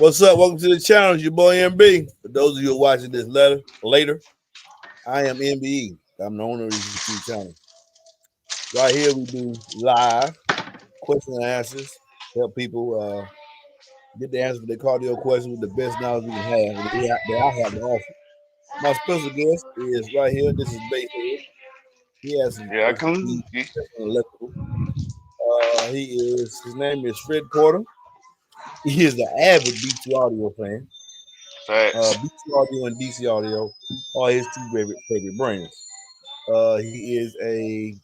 What's up? Welcome to the channel. It's your boy MB. For those of you who are watching this later, I am MBE. I'm the owner of this YouTube channel. Right here, we do live question and answers. Help people get the answer for their cardio questions with the best knowledge we can have that I have to offer. My special guest is right here. This is Basshead. He has some Yeah, I expertise come. in electrical. His name is Fred Porter. He is an avid BT audio fan. Facts. BT audio and DC audio are his two favorite brands. He is a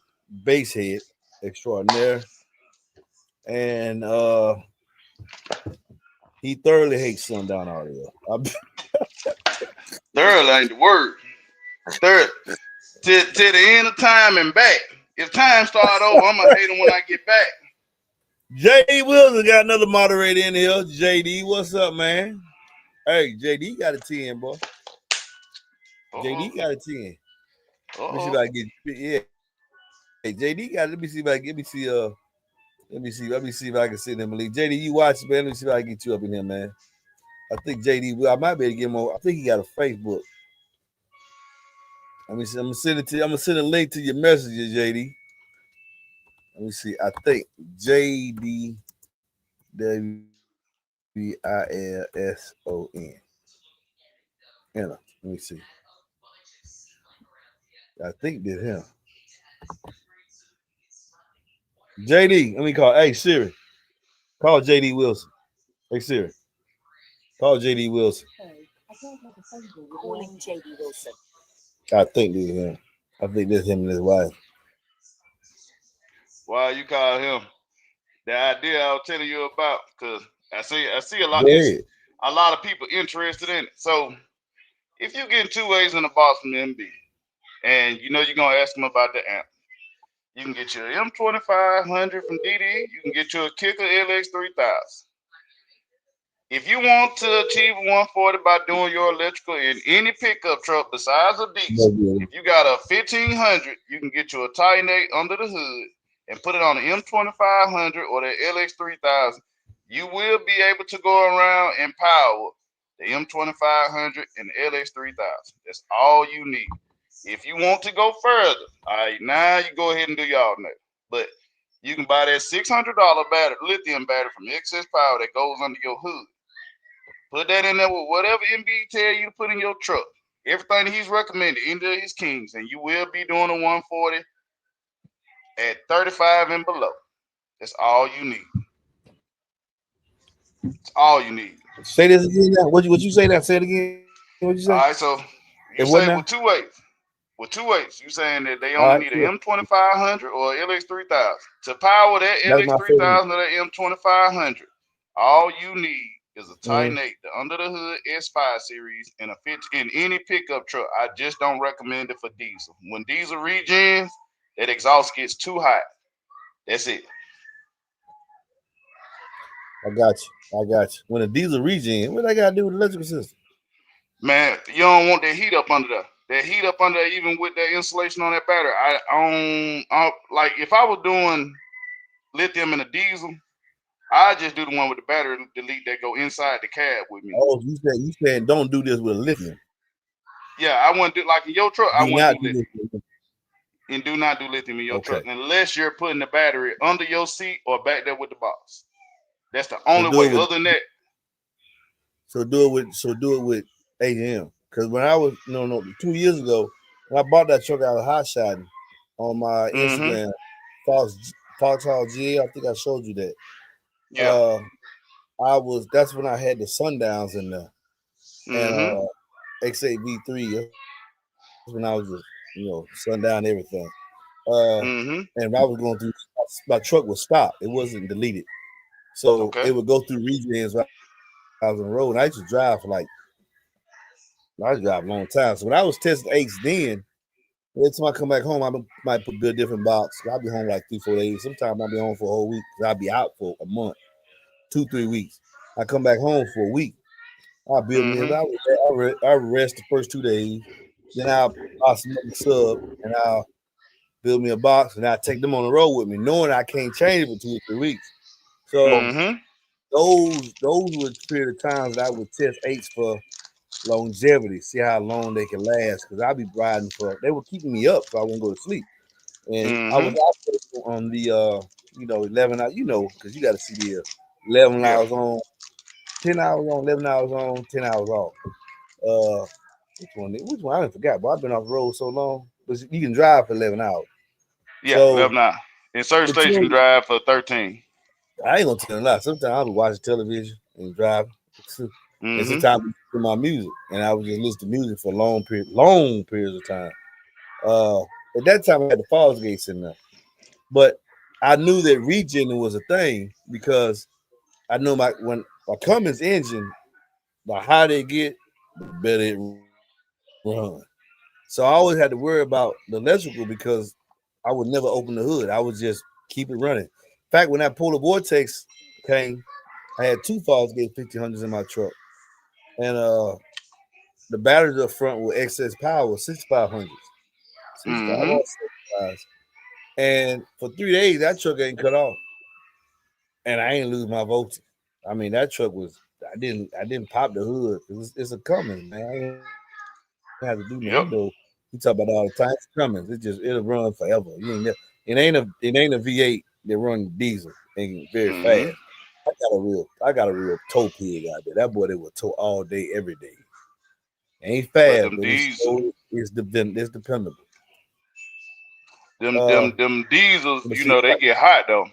bass head extraordinaire, and he thoroughly hates sundown audio. Third ain't the word. Third to the end of time and back. If time start over, I'm gonna hate him when I get back. JD Wilson got another moderator in here. JD, what's up, man? Hey, JD got a 10, boy. Uh-oh. JD got a 10. Let me see if Uh-oh. I can get JD got. Let me see if I can let me see if I can sit him. JD, you watch, man. Let me see if I can get you up in here, man. I think JD will. I might be able to get him on. I think he got a Facebook. Let me see. I'm gonna send it to you. I'm gonna send a link to your messages, JD. Let me see. I think JD WILSON. Let me see. I think this him. JD. Let me call. Hey Siri. Call JD Wilson. Hey Siri. Call JD Wilson. Calling JD Wilson. I think this is him. I think this him and his wife. Why you call him? The idea I was telling you about, because I see a lot. Go It's ahead. a lot of people interested in it. So if you get 2 ways in the box from the MB, and you know you're gonna ask them about the amp, you can get your M2500 from DD. You can get your Kicker LX3000. If you want to achieve 140 by doing your electrical in any pickup truck besides a diesel, if you got a 1500, you can get you a Titanate under the hood and put it on the M2500 or the LX3000. You will be able to go around and power the M2500 and the LX3000. That's all you need. If you want to go further, all right, now you go ahead and do your alternator. But you can buy that $600 battery, lithium battery from Excess Power that goes under your hood. Put that in there with whatever MBE tell you to put in your truck. Everything that he's recommended into his kings, and you will be doing a 140 at 35 and below. That's all you need. It's all you need. Say this again now. What you say now? Say it again. What you say? All right, so It you what say now? with 2 ways. With 2 ways, you saying that they All only right, need an sure. M2500 or LX3000 to power that That's my favorite. LX3000 or that M2500. All you need is a Mm-hmm. Titanate, the under the hood S5 series, and a fit in any pickup truck. I just don't recommend it for diesel. When diesel regens, that exhaust gets too hot. That's it. I got you. I got you. When a diesel regen, what I got to do with the electrical system? Man, you don't want that heat up under there. That heat up under there, even with that insulation on that battery. I like if I was doing lithium in a diesel, I just do the one with the battery delete that go inside the cab with me. Oh, you said don't do this with lithium. Yeah, I wouldn't do like in your truck. I Do wouldn't not do do this lithium, with lithium. and do not do lithium in your Okay. truck unless you're putting the battery under your seat or back there with the box. That's the So only do it way. with Other than that, do it with A&M. Because when I was 2 years ago, when I bought that truck out of hot shotting on my mm-hmm, Instagram, Foxhall GA, I think I showed you that. yeah, That's when I had the sundowns in there. And mm-hmm, X8 V3. That's when I was just, sundown everything. Uh mm-hmm. and I was going through my truck was stopped. It wasn't deleted. So Okay, it would go through regens while I was on the road. And I used to drive I drive a long time. So when I was testing eights then, every time I come back home, might put a different box. I'll be home like 3-4 days. Sometimes I'll be home for a whole week because I'll be out for a month, 2-3 weeks. I come back home for a week. I'll build me. mm-hmm, I'll rest the first 2 days. Then I'll smoke the sub and I'll build me a box and I'll take them on the road with me, knowing I can't change it for 2 or 3 weeks. So mm-hmm. those were the period of times that I would test eights for longevity, see how long they can last. Because I'd be riding for they were keeping me up so I wouldn't go to sleep. And I Mm-hmm. was operating on the 11 hours, because you got to see the 11 Yeah. hours on, 10 hours on, 11 hours on, 10 hours off. Uh, which one? I done forgot, but I've been off the road so long. But you can drive for 11 hours. Yeah. So 11 hours. In certain states, you can between, drive for 13. I ain't gonna tell you a lot. Sometimes I'll be watching television and driving, and Mm-hmm. sometimes to my music, and I would just listen to music for long periods of time. Uh, at that time, I had the Falls Gates in there, but I knew that regening was a thing because I know my Cummins engine, the higher they get, the better it run. So I always had to worry about the electrical because I would never open the hood. I would just keep it running. In fact, when that polar vortex came, I had two Falls Gate 1500s in my truck, and the batteries up front with excess power, 6500s, 65 Mm-hmm. or 75s. And for 3 days, that truck ain't cut off, and I ain't lose my voltage. I mean, that truck was. I didn't pop the hood. It's a Cummins, man. I ain't have to do nothing. Yep. You talk about all the time. It's Cummins. It'll run forever. It ain't a V8 that run diesel and very fast. Mm-hmm. I got a real tow pig out there. That boy they will tow all day, every day. Ain't But fast, them but it's diesel, slow. It's dependable. them Uh, them them diesels, but see, they get hot though.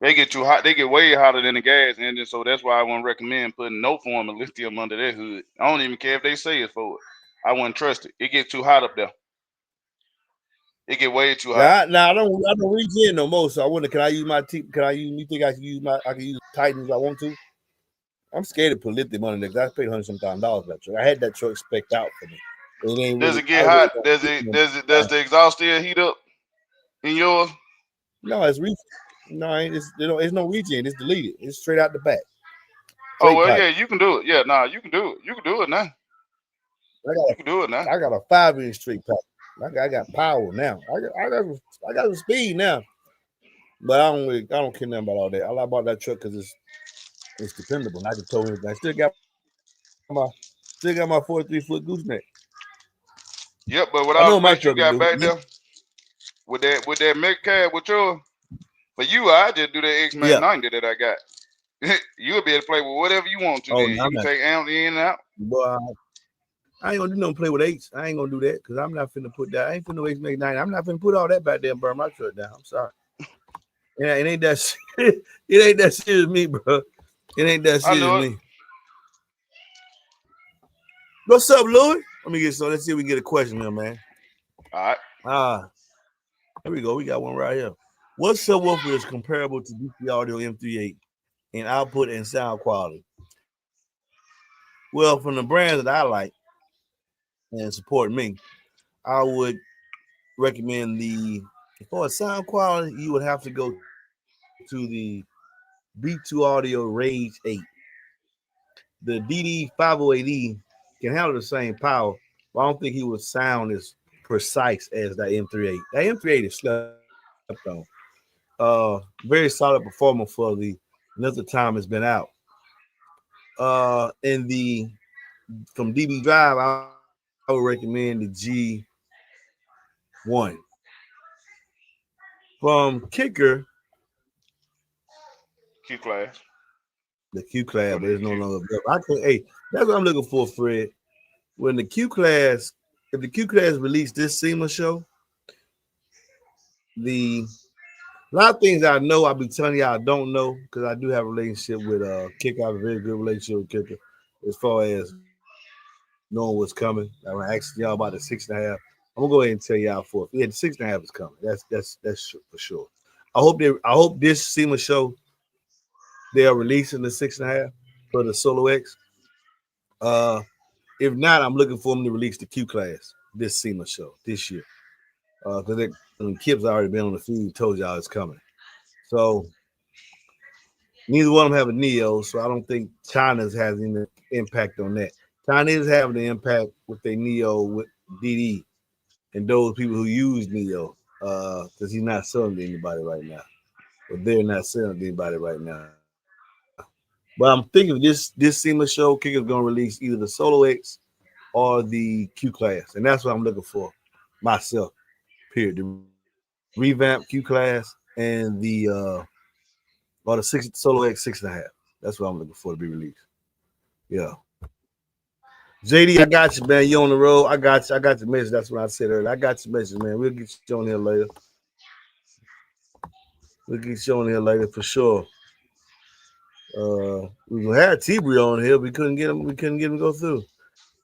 They get too hot. They get way hotter than the gas engine. So that's why I wouldn't recommend putting no form of lithium under that hood. I don't even care if they say it's for it. I wouldn't trust it. It gets too hot up there. It get way too hot. now I don't reach in no more. So I wonder, can I use my Can I use? You think I can use my? I can use Titans if I want to. I'm scared to put lithium on it because I paid $100 for that truck. I had that truck spec'd out for me. It ain't Does really. it I get really hot? don't Does need it them. does it does the exhaust still heat up in yours? No, it's reach. No, it's no regen. It's deleted. It's straight out the back. Oh Straight well, pipe. yeah, you can do it. Yeah, nah, you can do it. You can do it now. I got You can do it now. I got a 5 inch straight pipe. I got power now. I got some speed now. But I don't care nothing about all that. I like about that truck because it's dependable. And I can tow anything. I still got my 43-foot gooseneck. Yep, but I with know all my the truck mess can you do got it. back there with that mech cab with yours, for you, I just do that X Max Yeah. 90 that I got. You'll be able to play with whatever you want to. Oh, Then no, you I'm can not. take amp in and out. Boy, I ain't gonna do nothing play with H. I ain't gonna do that because I'm not finna put that. I ain't finna H make 90. I'm not finna put all that back there and burn my truck down. I'm sorry. It ain't that. It ain't that serious, me, bro. It ain't that I serious, know it. me. What's up, Louis? Let me get so. Let's see if we can get a question here, man. All right. Ah, here we go. We got one right here. What subwoofer is comparable to DC Audio M38 in output and sound quality? Well, from the brands that I like and support me, I would recommend for sound quality, you would have to go to the B2 Audio Rage 8. The DD508E can handle the same power, but I don't think he would sound as precise as that M38. That M38 is slept on. Very solid performer for the length of time it's been out. In the From DB Drive, I would recommend the G1. From Kicker, Q class. the Q You class, gonna but need it's a no Q. longer available. That's what I'm looking for, Fred. When the Q class, if the Q class released this SEMA show, the a lot of things I know, I'll be telling y'all I don't know because I do have a relationship with Kicker. I have a very good relationship with Kicker as far as knowing what's coming. I'm gonna ask y'all about the 6.5. I'm gonna go ahead and tell y'all for yeah, the 6.5 is coming. That's for sure. I hope this SEMA show they are releasing the 6.5 for the Solo X. Uh, if not, I'm looking for them to release the Q class this SEMA show this year. Because Kip's already been on the feed, told y'all it's coming. So neither one of them have a Neo, so I don't think China's has any impact on that. China is having an impact with their Neo with DD and those people who use Neo, because he's not selling to anybody right now. But they're not selling to anybody right now. But I'm thinking this SEMA show Kick is gonna release either the Solo X or the Q class, and that's what I'm looking for myself. Period. The revamp Q class and the or the Solo X 6.5. That's what I'm looking for to be released. Yeah. JD, I got you, man. You on the road? I got you. I got your message. That's what I said earlier. I got your message, man. We'll get you on here later. We'll get you on here later for sure. We had T-Bree on here. We couldn't get him. We couldn't get him to go through.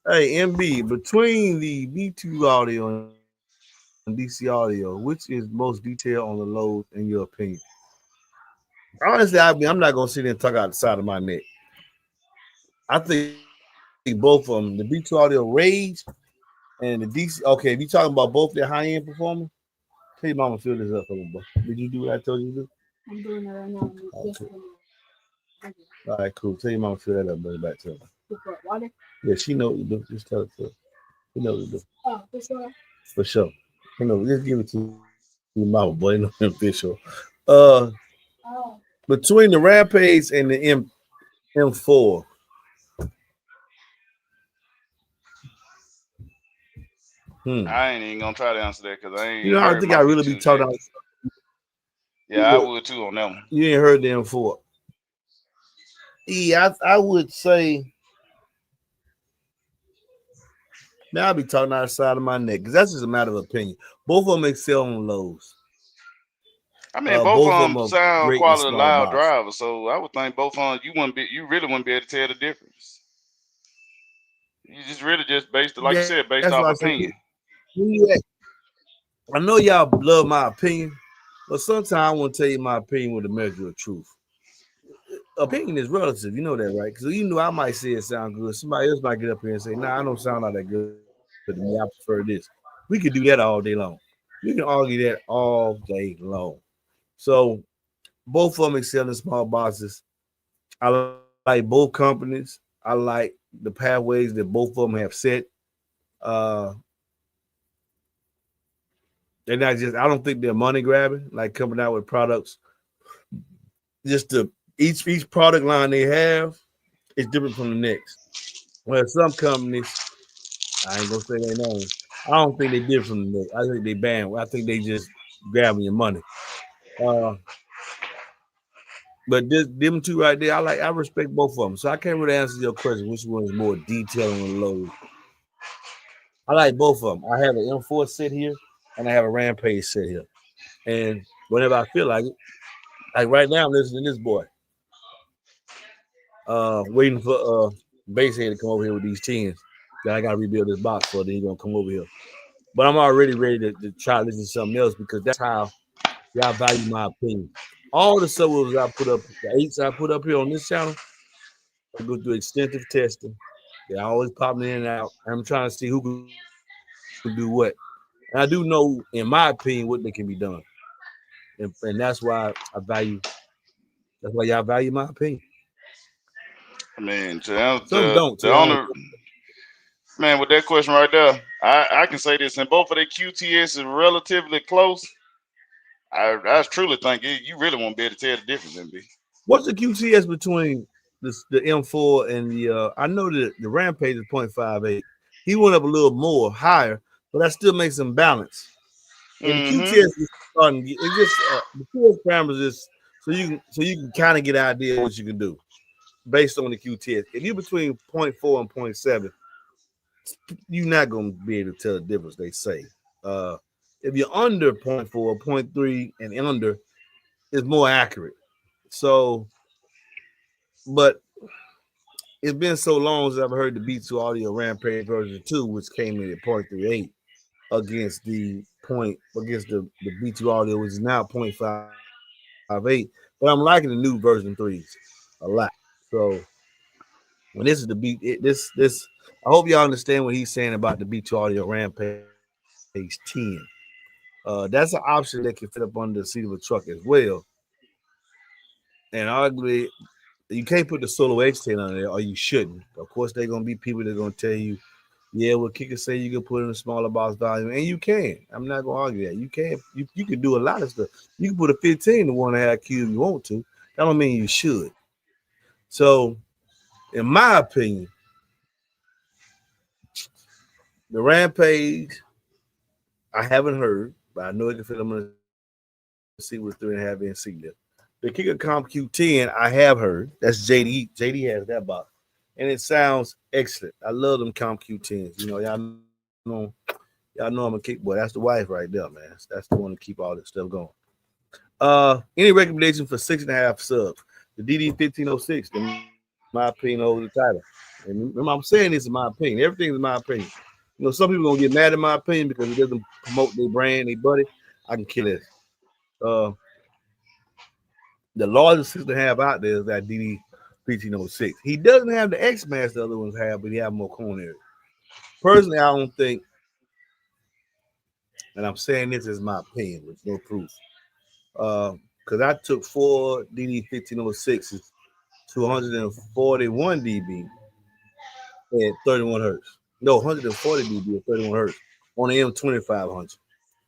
Hey, MB, between the B2 audio and DC audio, which is most detailed on the load in your opinion? Honestly, I'm not gonna sit there and talk out the side of my neck. I think both of them, the B2 audio Rage and the DC. Okay, if you talking about both their high end performers, tell your mama fill this up for me, bro. Did you do what I told you to do? I'm doing it right now. All right, cool. Tell your mama fill that up, bring it back to her. With what, water? Yeah, she know what to do. Just tell her to. You know what to do. Oh, for sure. For sure. You know, just give it to your mama, boy. No official. Uh, Oh, between the Rampage and the M4. Hmm. I ain't even gonna try to answer that because I You know, ain't I don't heard think my I really be B2s talking yet. about. Yeah, I would too on that one. You ain't heard the M4. Yeah, I would say now I be talking outside of my neck because that's just a matter of opinion. Both of them excel on lows. I mean, both Both of of them them are sound great in quality small loud box. drivers, so I would think both of them you really wouldn't be able to tell the difference. You just really just based it, like you Yeah, said, that's based why I off say opinion. I know y'all love my opinion, but sometimes I want to tell you my opinion with a measure of truth. Opinion is relative, you know that, right? Because you know I might say it sound good. Somebody else might get up here and say, "Nah, I don't sound all that good to me. I prefer this." We could do that all day long. We can argue that all day long. So both of them excel in small boxes. I like both companies. I like the pathways that both of them have set. Uh, they're not just. I don't think they're money grabbing, like coming out with products. Just the each product line they have is different from the next. Well, some companies, I ain't gonna say their name. I don't think they did from the next. I think they banned. I think they just grabbing your money. Uh, but them two right there, I respect both of them. So I can't really answer your question. Which one is more detailed on the load? I like both of them. I have an M4 sit here, and I have a Rampage sit here. And whenever I feel like right now, I'm listening to this boy, waiting for Basshead to come over here with these tens. That I got to rebuild this box for. Then he's gonna come over here. But I'm already ready to try to listen to something else because that's how y'all value my opinion. All the subwoofers I put up, the eights I put up here on this channel, I go through extensive testing. They always popping in and out. I'm trying to see who can do what. And I do know, in my opinion, what they can be done. And that's why I value. That's why y'all value my opinion. I mean, Some don't. To the your own. owner, man, with that question right there, I can say this, and both of their QTS is relatively close. I truly think you really won't be able to tell the difference, MB. What's the QTS between the M4 and the? I know that the Rampage is 0.58. He went up a little more higher, but that still makes him balance. And the Mm-hmm. QTS is starting. It's just the QTS parameters is so you can kind of get an idea of what you can do based on the QTS. If you're between zero point 0.4 and zero point 0.7, you're not gonna be able to tell the difference. They say. Uh, if you're under zero point 0.4, zero point 0.3, and under, it's more accurate. So, but it's been so long since I've heard the B2 Audio Rampage version 2, which came in at 0.38 against the B2 Audio, which is now 0.58. But I'm liking the new version 3s a lot. So when this is the beat, this I hope y'all understand what he's saying about the B2 Audio Rampage 10. That's an option that can fit up under the seat of a truck as well. And arguably, you can't put the Solo X10 on there, or you shouldn't. Of course, they're gonna be people that are gonna tell you, yeah, well, Kicker say you can put in a smaller box volume, and you can. I'm not gonna argue that. You can. You can do a lot of stuff. You can put a 15 to 1.5 cube if you want to. That don't mean you should. So, in my opinion, the Rampage I haven't heard, but I know it can fit. I'm gonna see what 3.5 inch seat lift. The Kicker Comp Q10 I have heard. That's JD. JD has that box, and it sounds excellent. I love them Comp Q10s. You know, y'all know I'm a kick boy. That's the wife right there, man. That's the one to keep all this stuff going. Any recommendation for 6.5 subs? The DD 1506, in my opinion, over the title. And remember, I'm saying this in my opinion. Everything is my opinion. You know, some people gonna get mad at my opinion because it doesn't promote their brand, their buddy. I can kill this. Uh, the largest 6.5 out there is that DD 1506. He doesn't have the X Mass the other ones have, but he have more coronary. Personally, I don't think, and I'm saying this is my opinion with no proof. Because I took four DD 1506s to 141 dB at 31 hertz. No, 140 dB at 31 hertz on the M2500.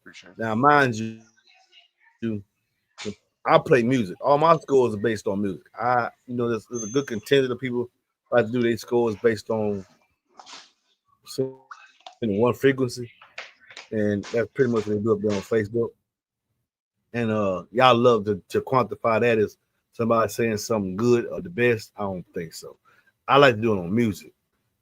Appreciate Now, mind you, I play music. All my scores are based on music. There's a good contingent of people like to do their scores based on sending one frequency, and that's pretty much what they do up there on Facebook. And y'all love to quantify that as somebody saying something good or the best. I don't think so. I like to do it on music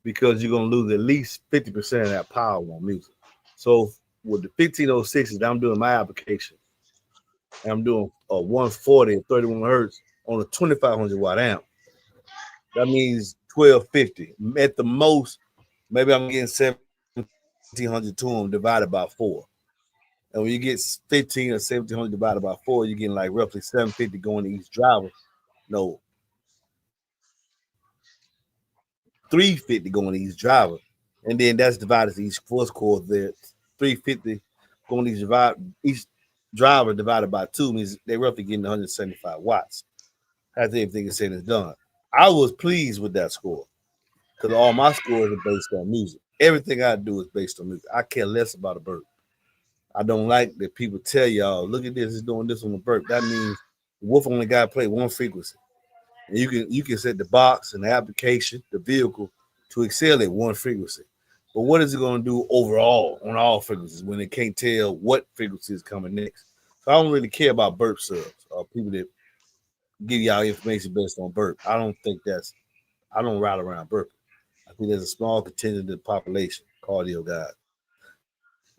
because you're gonna lose at least 50% of that power on music. So with the 1506s, I'm doing my application, and I'm doing a 140 at 31 hertz on a 2500 watt amp. That means 1250 at the most. Maybe I'm getting 1700 to them divided by four. And when you get 15 or 1700 divided by four, you're getting like roughly 750 going to each driver. No, 350 going to each driver. And then that's divided to each force core there. 350 going to each driver divided by two means they roughly getting 175 watts. After everything is said and done. I was pleased with that score because all my scores are based on music. Everything I do is based on music. I care less about a burp. I don't like that people tell y'all, look at this, it's doing this on the burp. That means Wolf only got to play one frequency. And you can set the box and the application, the vehicle to excel at one frequency. But what is it going to do overall on all frequencies when it can't tell what frequency is coming next? So I don't really care about burp subs or people that give y'all information based on burp. I don't ride around burping. I think there's a small contingent of the population, cardio guys.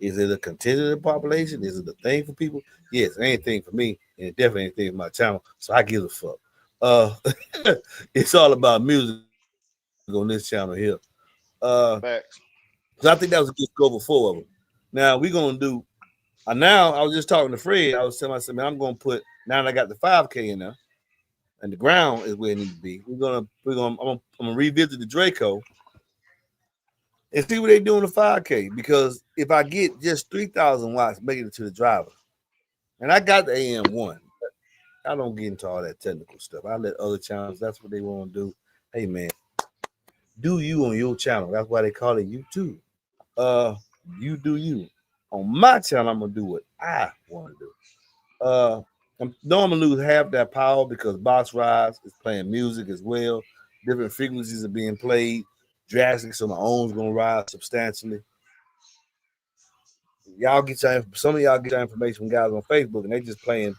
Is it a contingent of the population? Is it a thing for people? Yes, it ain't a thing for me, and it definitely ain't a thing for my channel. So I give a fuck. Uh, it's all about music on this channel here. Uh, facts. so I think that was a good score for four of them. Now we're gonna do. Now I was just talking to Fred. I was telling myself, man, I'm gonna put now that I got the 5K in there, and the ground is where it needs to be. I'm gonna revisit the Draco and see what they do in the 5K because if I get just 3,000 watts making it to the driver, and I got the AM1, I don't get into all that technical stuff. I let other channels. That's what they want to do. Hey man, do you on your channel? That's why they call it YouTube. Uh, you do you. On my channel, I'm gonna do what I want to do. I'm normally lose half that power because Box Rise is playing music as well. Different frequencies are being played drastically, so my own's gonna rise substantially. Some of y'all get your information from guys on Facebook, and they just playing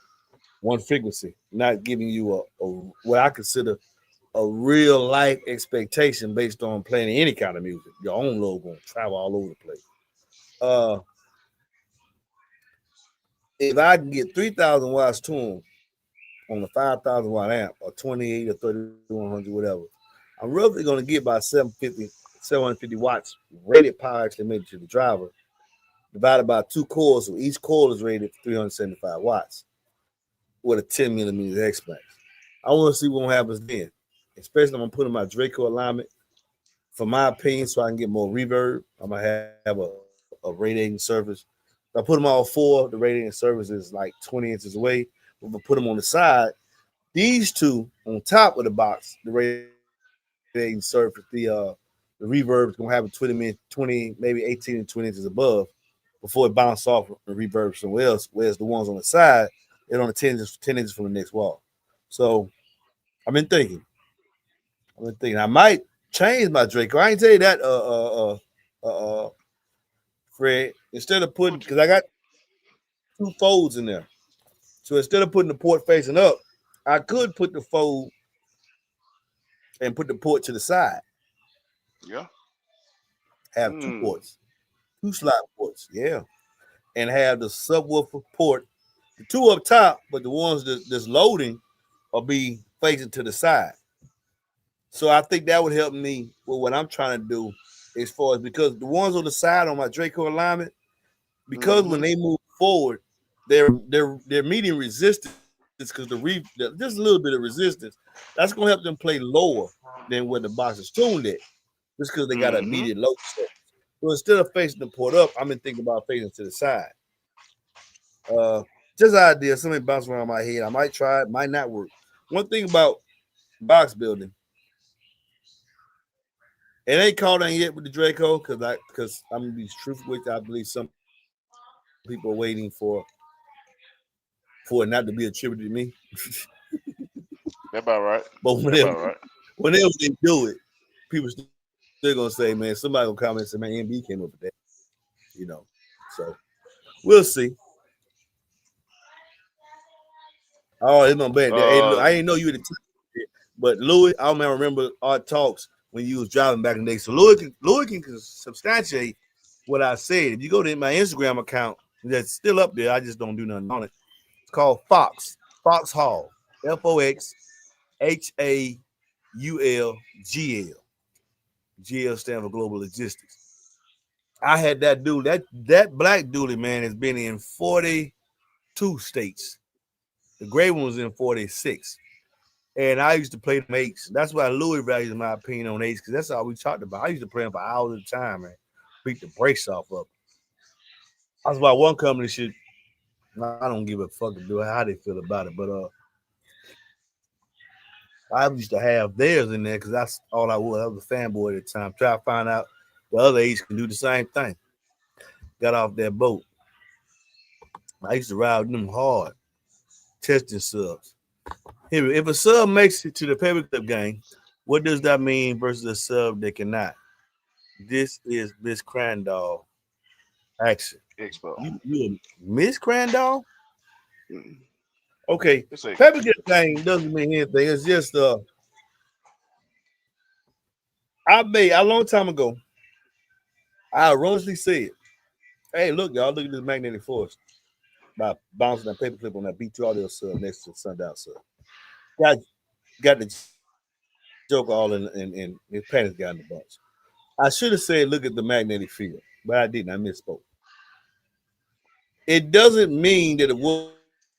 one frequency, not giving you a what I consider a real life expectation based on playing any kind of music. Your own logo gonna travel all over the place. Uh, if I can get 3,000 watts to them on a 5,000 watt amp or 28 or 3100, whatever, I'm roughly going to get about 750 watts rated power actually made it to the driver, divided by two cores. So each core is rated 375 watts with a 10 millimeter X max. I want to see what happens then, especially I'm going to put in my Draco alignment for my opinion so I can get more reverb. I'm going to have a radiating surface. If I put them all four, the radiating surface is like 20 inches away. If I put them on the side, these two on top of the box, the radiating surface, the reverb is gonna have a 20, maybe 18 and 20 inches above before it bounces off and reverb somewhere else. Whereas the ones on the side, they're on the 10 inches from the next wall. So I've been thinking, I'm thinking I might change my Draco. I ain't tell you that, uh, Fred. Instead of putting, What you, because I got two folds in there, so instead of putting the port facing up, I could put the fold and put the port to the side. yeah. Have two Hmm. ports, two slot ports, yeah, and have the subwoofer port, the two up top, but the ones that's loading will be facing to the side. So I think that would help me with what I'm trying to do as far as because the ones on the side on my Draco alignment, because when Mm-hmm. they move forward, they're meeting resistance because just a little bit of resistance. That's gonna help them play lower than where the box is tuned at, just because they got an Mm-hmm. immediate load set. So instead of facing the port up, I'm been thinking about facing to the side. Uh, just an idea. Something bouncing around my head. I might try it. Might not work. One thing about box building, it ain't caught on yet with the Draco because I'm gonna be truthful with you. I believe some people are waiting for it not to be attributed to me. That about right. But That about right. whenever they do it, people still gonna say, man, somebody gonna comment and say, man, MB came up with that, you know. So we'll see. Oh, it's my bad. Hey, look, I Uh, didn't know you at the time, but Louis, I remember our talks when you was driving back in the day. So Louis can substantiate what I said. If you go to my Instagram account, that's still up there. I just don't do nothing on it. It's called Fox Hall, FOXHAULGL. GL stand for Global Logistics. I had that dude. That black dude, man, has been in 42 states. The gray one was in 46. And I used to play them eights. That's why Louis values my opinion on eights, because that's all we talked about. I used to play them for hours at a time, man. Beat the brakes off of them. That's why one company should, I don't give a fuck to do how they feel about it. But I used to have theirs in there because that's all I was. I was a fanboy at the time. Try to find out the other eights can do the same thing. Got off that boat. I used to ride them hard, testing subs. Here, if a sub makes it to the paperclip game, what does that mean versus a sub that cannot? This is Miss Crandall action. Expo. You Miss Crandall? Mm. Okay. It's a Paperclip game doesn't mean anything. It's just I made a long time ago, I erroneously said, hey, look, y'all, look at this magnetic force by bouncing that paperclip on that B2 audio sub next to the sundown sub. Got got the joke all in his pants got in the bunch. I should have said, look at the magnetic field, but I didn't. I misspoke. It doesn't mean that a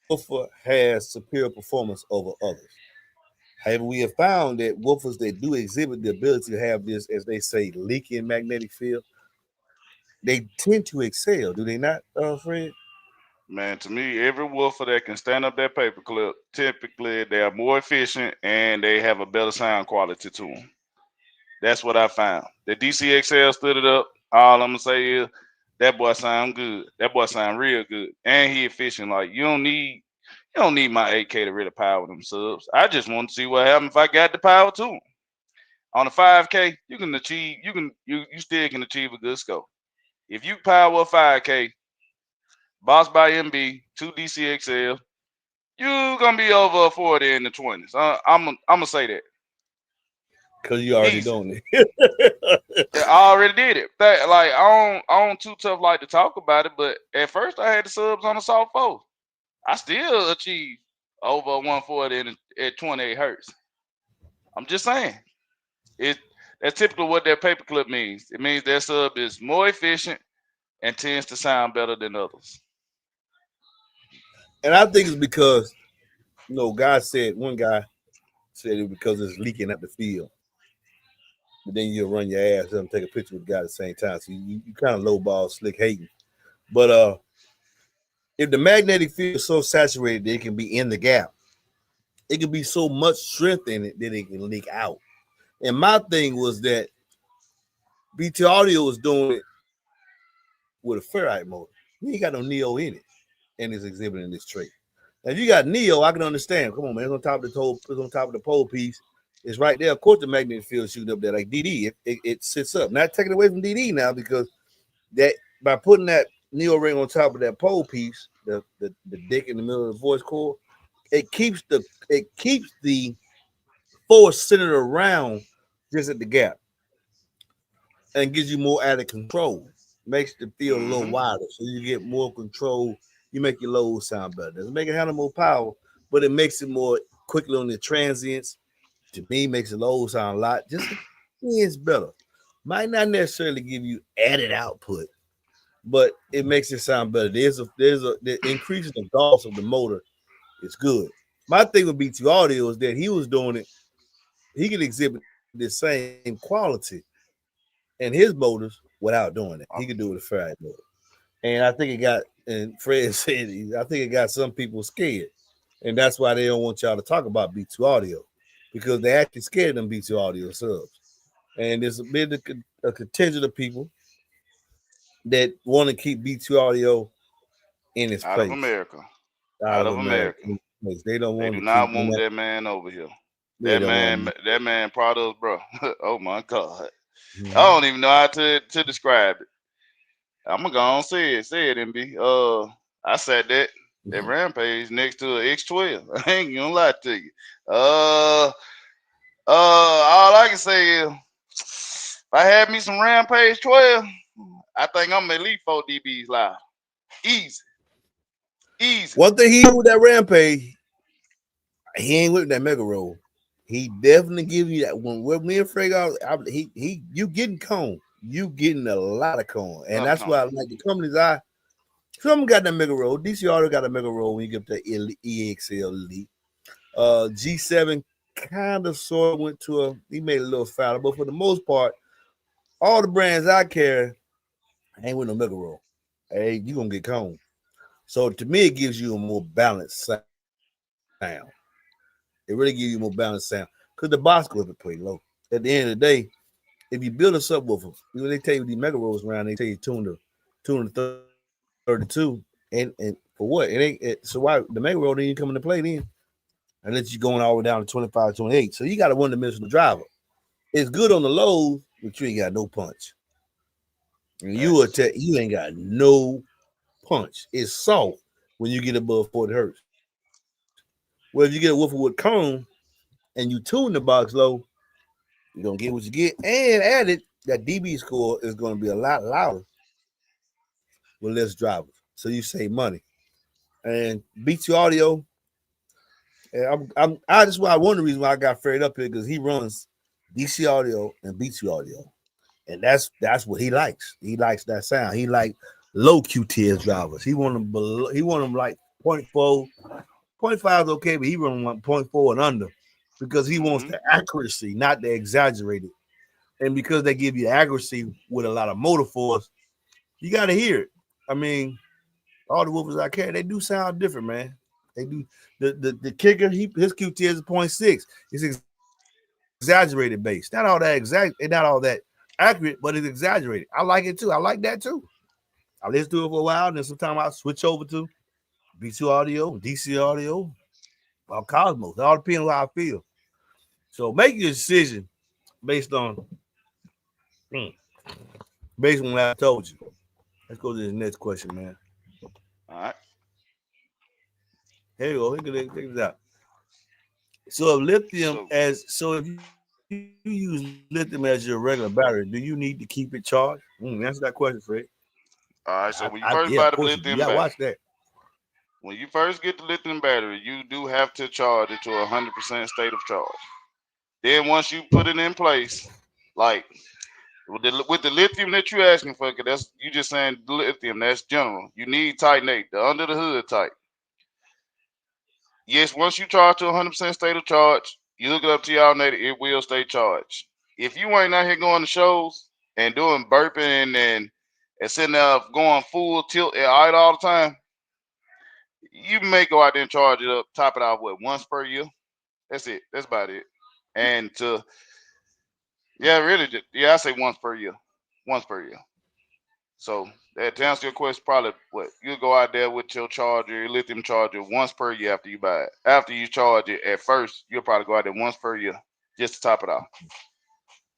woofer has superior performance over others. However, we have found that woofers that do exhibit the ability to have this, as they say, leaking magnetic field, they tend to excel, do they not, Fred? Man, to me, every woofer that can stand up that paperclip, typically they are more efficient and they have a better sound quality to them. That's what I found. The DCXL stood it up. All I'm gonna say is that boy sound good. That boy sound real good, and he efficient. Like you don't need my 8K to really power them subs. I just want to see what happens if I got the power to them. On the 5K, you can achieve. You still can achieve a good score. If you power a 5K, boss by MB, two DCXL, you gonna be over 40 in the 20s. I'm gonna say that Because you already easy. doing it. Yeah, I already did it. That like I don't too tough like to talk about it, but at first I had the subs on the soft four. I still achieved over 140 at 28 hertz. I'm just saying. It that's typically what that paperclip means. It means that sub is more efficient and tends to sound better than others. And I think it's because, one guy said it because it's leaking at the field. But then you'll run your ass up and take a picture with the guy at the same time. So you kind of lowball, slick hating. But if the magnetic field is so saturated that it can be in the gap, it can be so much strength in it that it can leak out. And my thing was that BT Audio was doing it with a ferrite motor. He ain't got no Neo in it, and it's exhibiting this trait. Now, if you got Neo, I can understand. Come on, man, it's on top of the pole piece. It's right there. Of course, the magnetic field shooting up there like DD. It sits up. Not taking away from DD now because that by putting that neo ring on top of that pole piece, the dick in the middle of the voice cord, it keeps the force centered around just at the gap and gives you more added control. Makes the field a little Mm-hmm. wider, so you get more control. You make your load sound better. Doesn't make it handle more power, but it makes it more quickly on the transients. To me, makes the load sound a lot just it's better. Might not necessarily give you added output, but it makes it sound better. There's a the increasing the loss of the motor is good. My thing with BT Audio is that he was doing it. He could exhibit the same quality in his motors without doing it. He could do it with a Faraday motor. And I think it got, and Fred said, I think it got some people scared. And that's why they don't want y'all to talk about B2 Audio because they actually scared of them B2 Audio subs. And there's a contingent of people that want to keep B2 Audio in its Out of place, America. out Out of of America. America. In its place. They don't They want do to not keep in want that. that man over here. They don't want to. That man product, bro. Oh my god. I Mm-hmm. don't even know how to describe it. I'm gonna go on say it, MB. I sat that rampage next to an X12. I ain't gonna lie to you. Uh, all I can say is, if I had me some Rampage 12, I think I'm at least 4 dBs live. Easy, easy. One thing he do with that rampage, he ain't with that mega roll. He definitely give you that when with me and Frey he you getting cone. You getting a lot of cone. A And lot of that's why cone. like the companies some got that mega roll. DC already got a mega roll when you get the EXL Elite. G7 kind of sort of went to he made a little foul, but for the most part, all the brands I carry ain't with no mega roll. Hey, you gonna get cone. So to me, it gives you a more balanced sound. It really gives you more balanced sound because the box equipment play low. At the end of the day, if you build a subwoofer, when they tell you these mega rolls around, they tell you tune to 32, and for what? So why the mega roll didn't even come into play then? Unless you're going all the way down to 25, 28. So you got a one-dimensional driver. It's good on the lows, but you ain't got no punch. And Facts. you ain't got no punch. It's soft when you get above 40 hertz. Well, if you get a woofer with cone and you tune the box low, you're gonna get what you get. And added, that DB score is gonna be a lot louder with less drivers. So you save money. And BT Audio, I just why one of the reasons why I got fed up here because he runs DC Audio and BT Audio. And that's what he likes. He likes that sound. He like low QTS drivers. He want them like point 0.4, point 0.5 is okay, but he run like point 0.4 and under because he wants Mm-hmm. the accuracy, not the exaggerated. And because they give you accuracy with a lot of motor force, you got to hear it. I mean, all the woofers I carry, they do sound different, man. They do. The kicker, his QT is 0.6. It's exaggerated bass. Not all that accurate, but it's exaggerated. I like it too. I like that too. I listen to it for a while, and then sometimes I switch over to B2 audio, DC audio, or Cosmos. It all depends on how I feel. So make your decision based on hmm, based on what I told you. Let's go to the next question, man. All right. Here you go. Check this out. So if lithium So, as so if you use lithium as your regular battery, do you need to keep it charged? Answer that question, Fred. all right. So when you Yeah, of first course buy you the do. You gotta lithium watch battery, that. when you first get the lithium battery, you do have to charge it to 100% state of charge. Then once you put it in place, like with the lithium that you're asking for, 'cause that's you just saying lithium. That's general. You need titanate, the under the hood type. Yes, once you charge to 100% state of charge, you look it up to your alternator, it will stay charged. If you ain't out here going to shows and doing burping and sitting there going full tilt and idle all the time, you may go out there and charge it up, top it off what once per year. That's it. That's about it. And to yeah, really, yeah, I say once per year, once per year. So that to answer your question, probably what you go out there with your charger, your lithium charger, once per year after you buy it. After you charge it, at first you'll probably go out there once per year. just to top it off.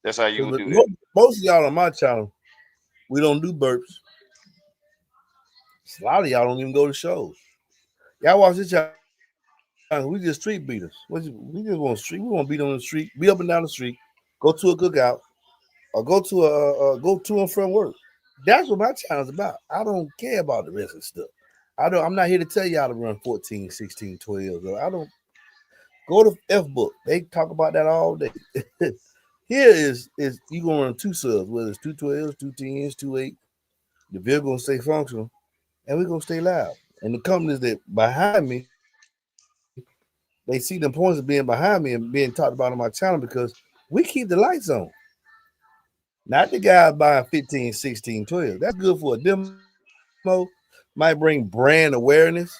That's how you would Because do that. most of y'all on my channel, we don't do burps. A lot of y'all don't even go to shows. Y'all watch this channel, we just street beaters. We just want street. We want to beat on the street, be up and down the street, go to a cookout, or go to and from work. That's what my channel's about. I don't care about the rest of the stuff. I'm not here to tell y'all to run 14, 16, 12. I don't go to F book. They talk about that all day. Here is you gonna run two subs, whether it's 212s, 210s, 28. The vehicle gonna stay functional and we're gonna stay loud. And the companies that behind me, they see the importance of being behind me and being talked about on my channel because we keep the lights on. Not the guy buying 15, 16, 12. That's good for a demo, might bring brand awareness,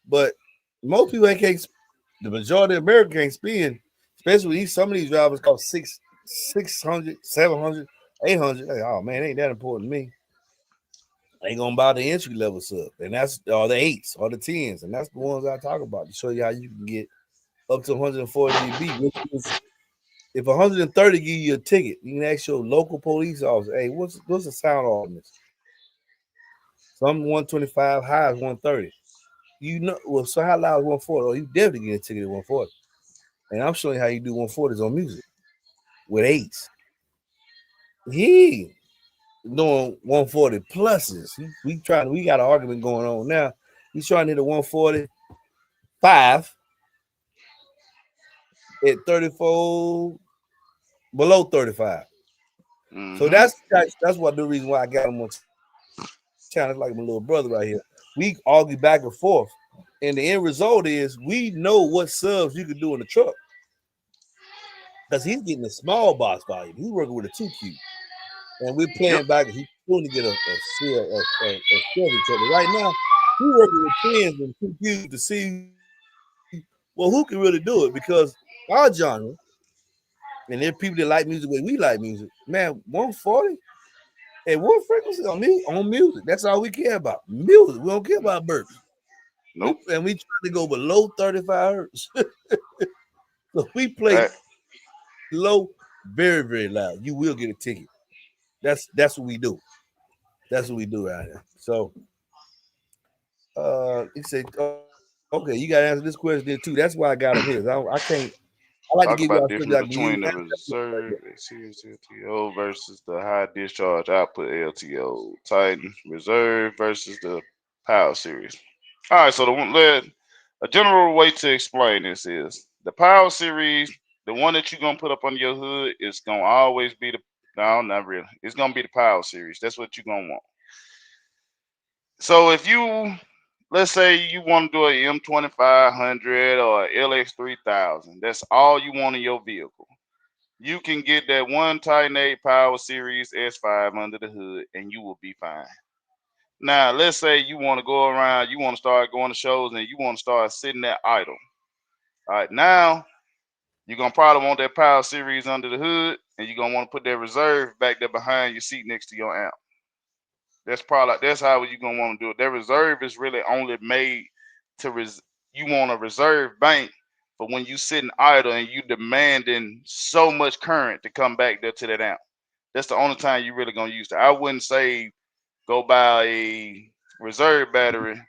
but most people ain't can't. The majority of America can't spend, especially some of these drivers cost 600, 700, 800. Like, oh man, ain't that important to me? They gonna buy the entry level sub, and that's all the eights or the tens, and that's the ones I talk about to show you how you can get up to 140 dB. Which is, if 130 give you a ticket, you can ask your local police officer, "Hey, what's the sound off this?" Some 125, high is 130. You know, well, so how loud is 140? Oh, you definitely get a ticket at 140. And I'm showing you how you do 140s on music with eights. He doing 140 pluses. We got an argument going on now. He's trying to hit a 145 at 34 below 35. So Hmm. that's what the reason why I got him on channel. It's like my little brother right here. We argue back and forth. And the end result is we know what subs you can do in the truck. Because he's getting a small box volume. He's working with a 2Q. And we're playing Yep. back and he's soon to get a Chevy truck. But right now, we're working with twins and 2Qs to see, well, who can really do it? Because our genre, and there are people that like music the way we like music, man, 140 at what frequency on music. That's all we care about. Music. We don't care about burps. Nope. We try to go below 35 hertz. So we play That low, very, very loud. You will get a ticket. That's what we do. That's what we do out here. So he said, okay, you gotta answer this question there too. That's why I got him here. I like to give y'all stuff talk that I can about use. difference between the reserve series LTO versus the high discharge output LTO. Titan reserve versus the power series. All right, so a general way to explain this is the power series, the one that you're gonna put up under your hood is gonna always be the no, not really. It's gonna be the power series. That's what you're gonna want. So if you let's say you want to do a M2500 or a LX3000, that's all you want in your vehicle. You can get that one Titan 8 Power Series S5 under the hood and you will be fine. Now, let's say you want to go around, you want to start going to shows and you want to start sitting there idle. All right, now you're going to probably want that Power Series under the hood and you're going to want to put that reserve back there behind your seat next to your amp. That's how you're gonna want to do it. That reserve is really only made to you want a reserve bank for when you sitting idle and you demanding so much current to come back there to that amp. That's the only time you really gonna use it. I wouldn't say go buy a reserve battery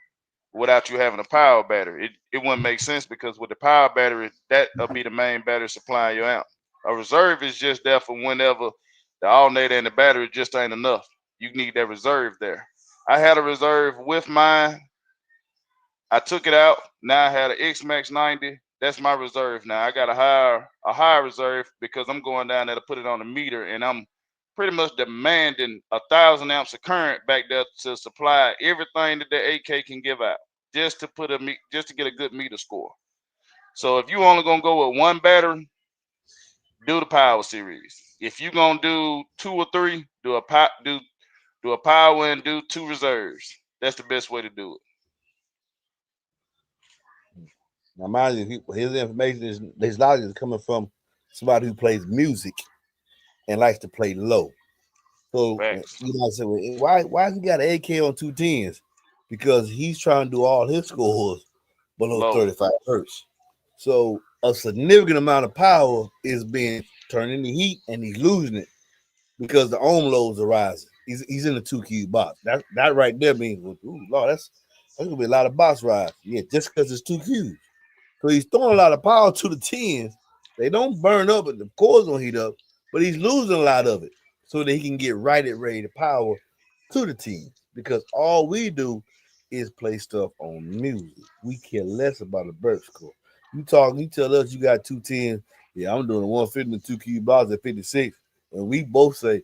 without you having a power battery. It wouldn't make sense because with the power battery, that'll be the main battery supplying your amp. A reserve is just there for whenever the alternator and the battery just ain't enough. You need that reserve there. I had a reserve with mine. I took it out. Now I had an X Max 90. That's my reserve now. I got a higher reserve because I'm going down there to put it on the meter and I'm pretty much demanding 1,000 amps of current back there to supply everything that the 8K can give out just to just to get a good meter score. So if you only gonna go with one battery, do the power series. If you gonna do two or three, do a power and do two reserves. That's the best way to do it. Now, mind you, his information is his knowledge is coming from somebody who plays music and likes to play low. So Facts. you know, I said, well, why he got an AK on 210s? Because he's trying to do all his scores below Low. 35 hertz. So a significant amount of power is being turned into heat, and he's losing it because the ohm loads are rising. He's in the 2 cube box. That right there means, ooh, Lord, that's gonna be a lot of box rise. Yeah, just because it's 2 cubes. So he's throwing a lot of power to the tens. They don't burn up, but the cores don't heat up. But he's losing a lot of it so that he can get right at ready to power to the tens. Because all we do is play stuff on music. We care less about a burp score. You tell us you got 2 tens. Yeah, I'm doing a 150 and 2 cube bars at 56. And we both say,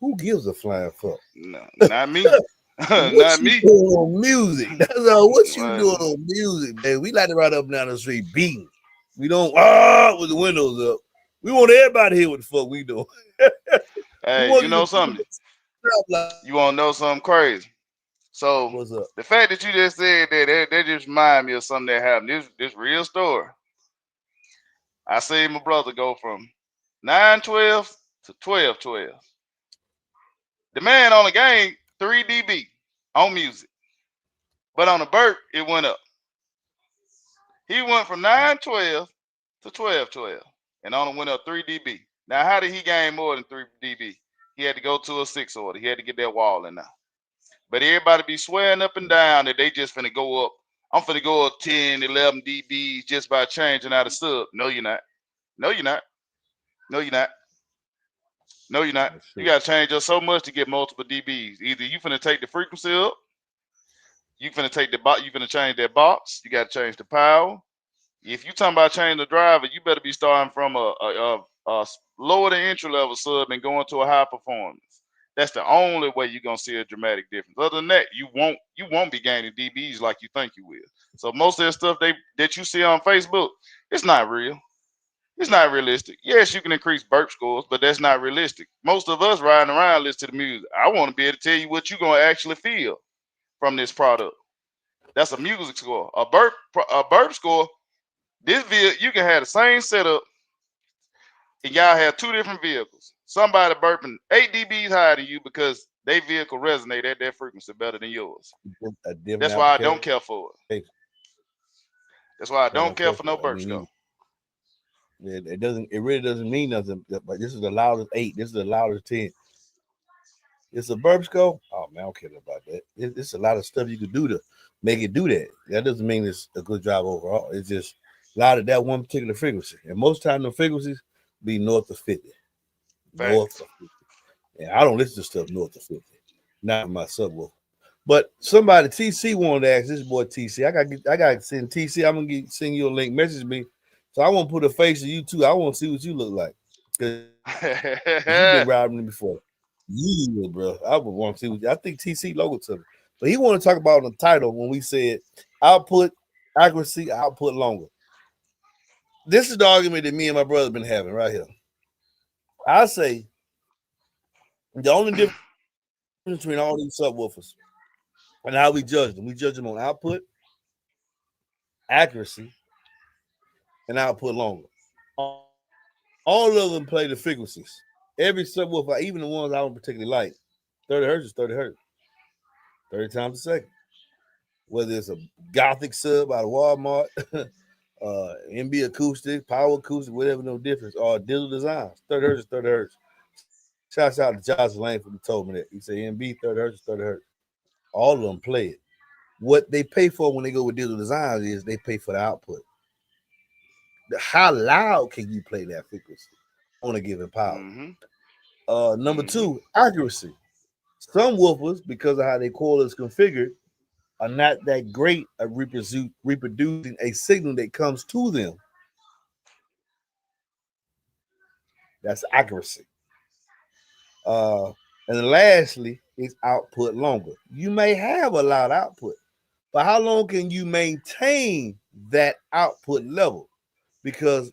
who gives a flying fuck? No, not me. What Not you me. doing on music? That's all. What you Uh, doing on music, man? We like to ride up and down the street beating. We don't with the windows up. We want everybody here what the fuck we doing. We hey, want you you to know pull something? the strap like, You want to know something crazy? So what's up? the fact that you just said that just remind me of something that happened. This real story. I seen my brother go from 912 to 1212. The man on the game 3 dB on music, but on the burp it went up. He went from 912 to 1212 and only went up 3 dB. Now, how did he gain more than 3 dB? He had to go to a 6 order. He had to get that wall in now. But everybody be swearing up and down that they just finna go up. I'm finna go up 10, 11 dBs just by changing out a sub. No, you're not. No, you're not. No, you're not. No, you're not. That's You true. gotta change up so much to get multiple dBs. Either you finna take the frequency up, you finna take the box, you finna change that box. You gotta change the power. If you talking about changing the driver, you better be starting from a lower than entry level sub and going to a high performance. That's the only way you're gonna see a dramatic difference. Other than that, you won't be gaining DBs like you think you will. So most of the stuff that you see on Facebook, it's not real. It's not realistic. Yes, you can increase burp scores, but that's not realistic. Most of us riding around listen to the music. I want to be able to tell you what you're gonna actually feel from this product. That's a music score. A burp score. This vehicle, you can have the same setup, and y'all have two different vehicles. Somebody burping 8 dBs higher than you because their vehicle resonate at that frequency better than yours. A different That's why I don't application. care for it. That's why I That's why I don't don't care care for no for it. I burp mean, score. it doesn't. It really doesn't mean nothing. But this is the loudest 8. This is the loudest 10. It's a burp score. Oh man, I don't care about that. It's a lot of stuff you could do to make it do that. That doesn't mean it's a good job overall. It's just loud at that one particular frequency. And most times the frequencies be north of 50. North Facts. of 50. And I don't listen to stuff north of 50. Not in my subwoofer. But somebody TC wanted to ask this boy TC. I got to send TC. I'm gonna send you a link. Message me. So I want to put a face to you too. I want to see what you look like because you've been riding me before. Yeah, bro. I would want to see. I think TC logo to me, but he want to talk about the title when we said output, accuracy, output longer. This is the argument that me and my brother been having right here. I say the only difference between all these subwoofers and how we judge them on output, accuracy, and output longer. All of them play the frequencies. Every subwoofer, even the ones I don't particularly like, 30 hertz is 30 hertz, 30 times a second. Whether it's a Gothic sub out of Walmart, MB acoustic, power acoustic, whatever, no difference, or digital designs. 30 hertz is 30 hertz. Shouts out to Josh Langford who told me that. He said MB 30 hertz is 30 hertz. All of them play it. What they pay for when they go with digital designs is they pay for the output. How loud can you play that frequency on a given power? Mm-hmm. Number Mm-hmm. two, accuracy. Some woofers, because of how their coil is configured, are not that great at reproducing a signal that comes to them. That's accuracy. Uh, and then lastly, is output longer. You may have a loud output, but how long can you maintain that output level? Because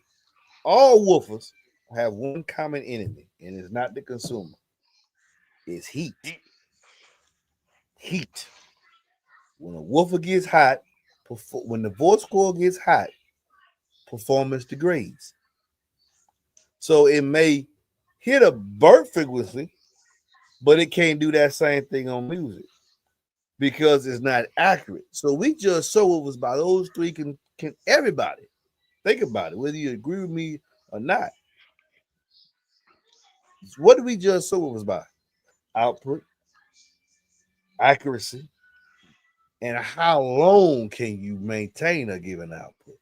all woofers have one common enemy, and it's not the consumer. It's heat. Heat. Heat. When a woofer gets hot, when the voice coil gets hot, performance degrades. So it may hit a burp frequency, but it can't do that same thing on music because it's not accurate. So we judge subwoofers by those three can everybody. Think about it, whether you agree with me or not. What do we judge someone by? Output, accuracy, and how long can you maintain a given output?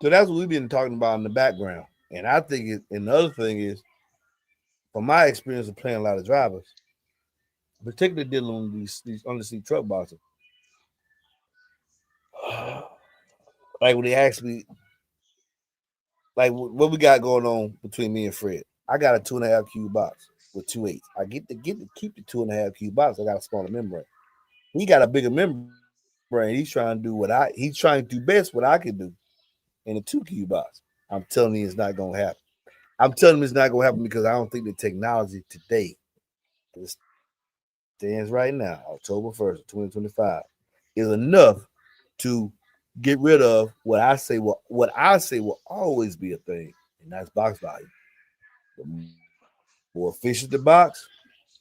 So that's what we've been talking about in the background. And I think and the other thing is, from my experience of playing a lot of drivers, particularly dealing with these undersea truck boxes, like when they ask me, like what we got going on between me and Fred. I got a 2.5 cube box with 2/8. I get to keep the 2.5 cube box. I got a smaller membrane. He got a bigger membrane. He's trying to do he's trying to do best what I can do in a 2 cube box. I'm telling you it's not gonna happen. I'm telling him it's not gonna happen because I don't think the technology today, as it stands right now, October 1st, 2025, is enough to get rid of what I say will always be a thing, and that's box value. The more efficient the box,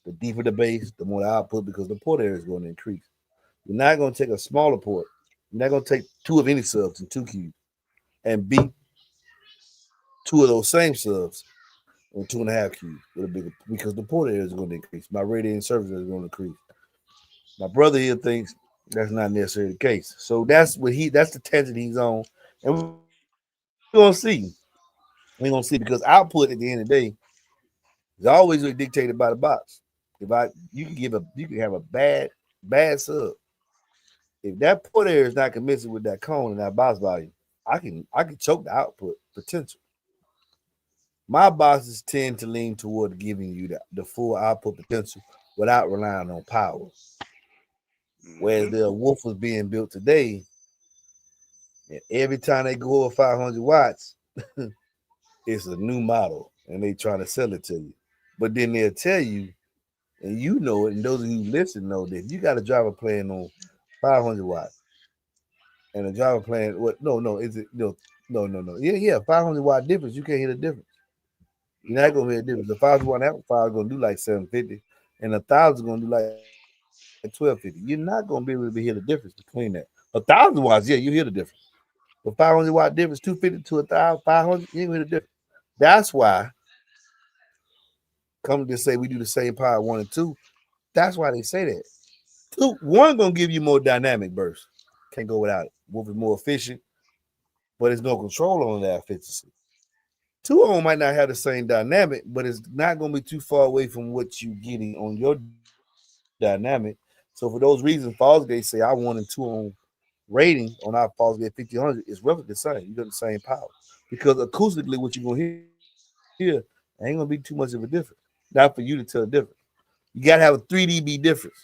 the deeper the base, the more the output because the port area is going to increase. You're not going to take a smaller port. You're not going to take two of any subs in 2 cubes and beat two of those same subs on 2.5 cubes with a bigger because the port area is going to increase. My radiating surface is going to increase. My brother here thinks that's not necessarily the case. So that's the tangent he's on. And we're gonna see. We're gonna see because output at the end of the day is always really dictated by the box. You can have a bad sub. If that port area is not commensurate with that cone and that box volume, I can choke the output potential. My boxes tend to lean toward giving you the full output potential without relying on power. Whereas Mm-hmm. the Wolf was being built today, and every time they go over 500 watts, it's a new model and they trying to sell it to you. But then they'll tell you, and you know it, and those of you who listen know that if you got a driver playing on 500 watts and a driver playing what? No, is it no. Yeah, 500 watt difference. You can't hear the difference. You're not gonna Nope. hear the difference. The 500 watt amplifier is gonna do like 750, and 1,000 is gonna do like 1250. You're not gonna be able to hear the difference between that. 1,000 watts, yeah, you hear the difference. The 500 watt difference, 250 to 1,500, you ain't gonna hear the difference. That's why come to say we do the same power 1 and 2. That's why they say that. Two, one gonna give you more dynamic burst. Can't go without it. Wolf is more efficient, but there's no control on that efficiency. Two of them might not have the same dynamic, but it's not gonna be too far away from what you're getting on your dynamic. So for those reasons, Fosgate say I 1 and 2 on rating on our Fosgate 5000 is roughly the same. You got the same power because acoustically, what you're gonna hear ain't gonna be too much of a difference. Not for you to tell the difference. You got to have a 3 dB difference.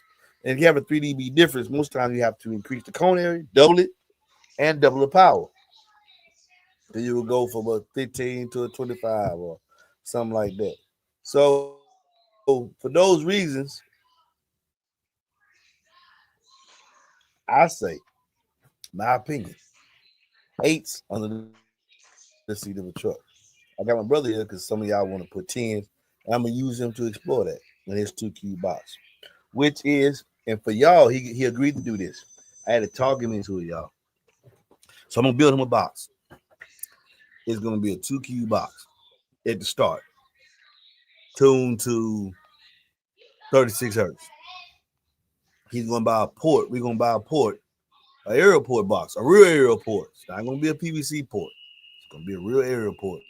And if you have a 3 dB difference, most times you have to increase the cone area, double it, and double the power. Then you will go from a 15 to a 25 or something like that. So for those reasons, I say, my opinion, eights under the seat of a truck. I got my brother here because some of y'all want to put tens, and I'm gonna use him to explore that in his 2 cube box, which is, and for y'all, he agreed to do this. I had to talk him into it, y'all. So I'm gonna build him a box. It's gonna be a 2 cube box at the start, tuned to 36 hertz. He's gonna buy a port. We're gonna buy a port, an aerial port box, a real aerial port. It's not gonna be a PVC port. It's gonna be a real aerial port.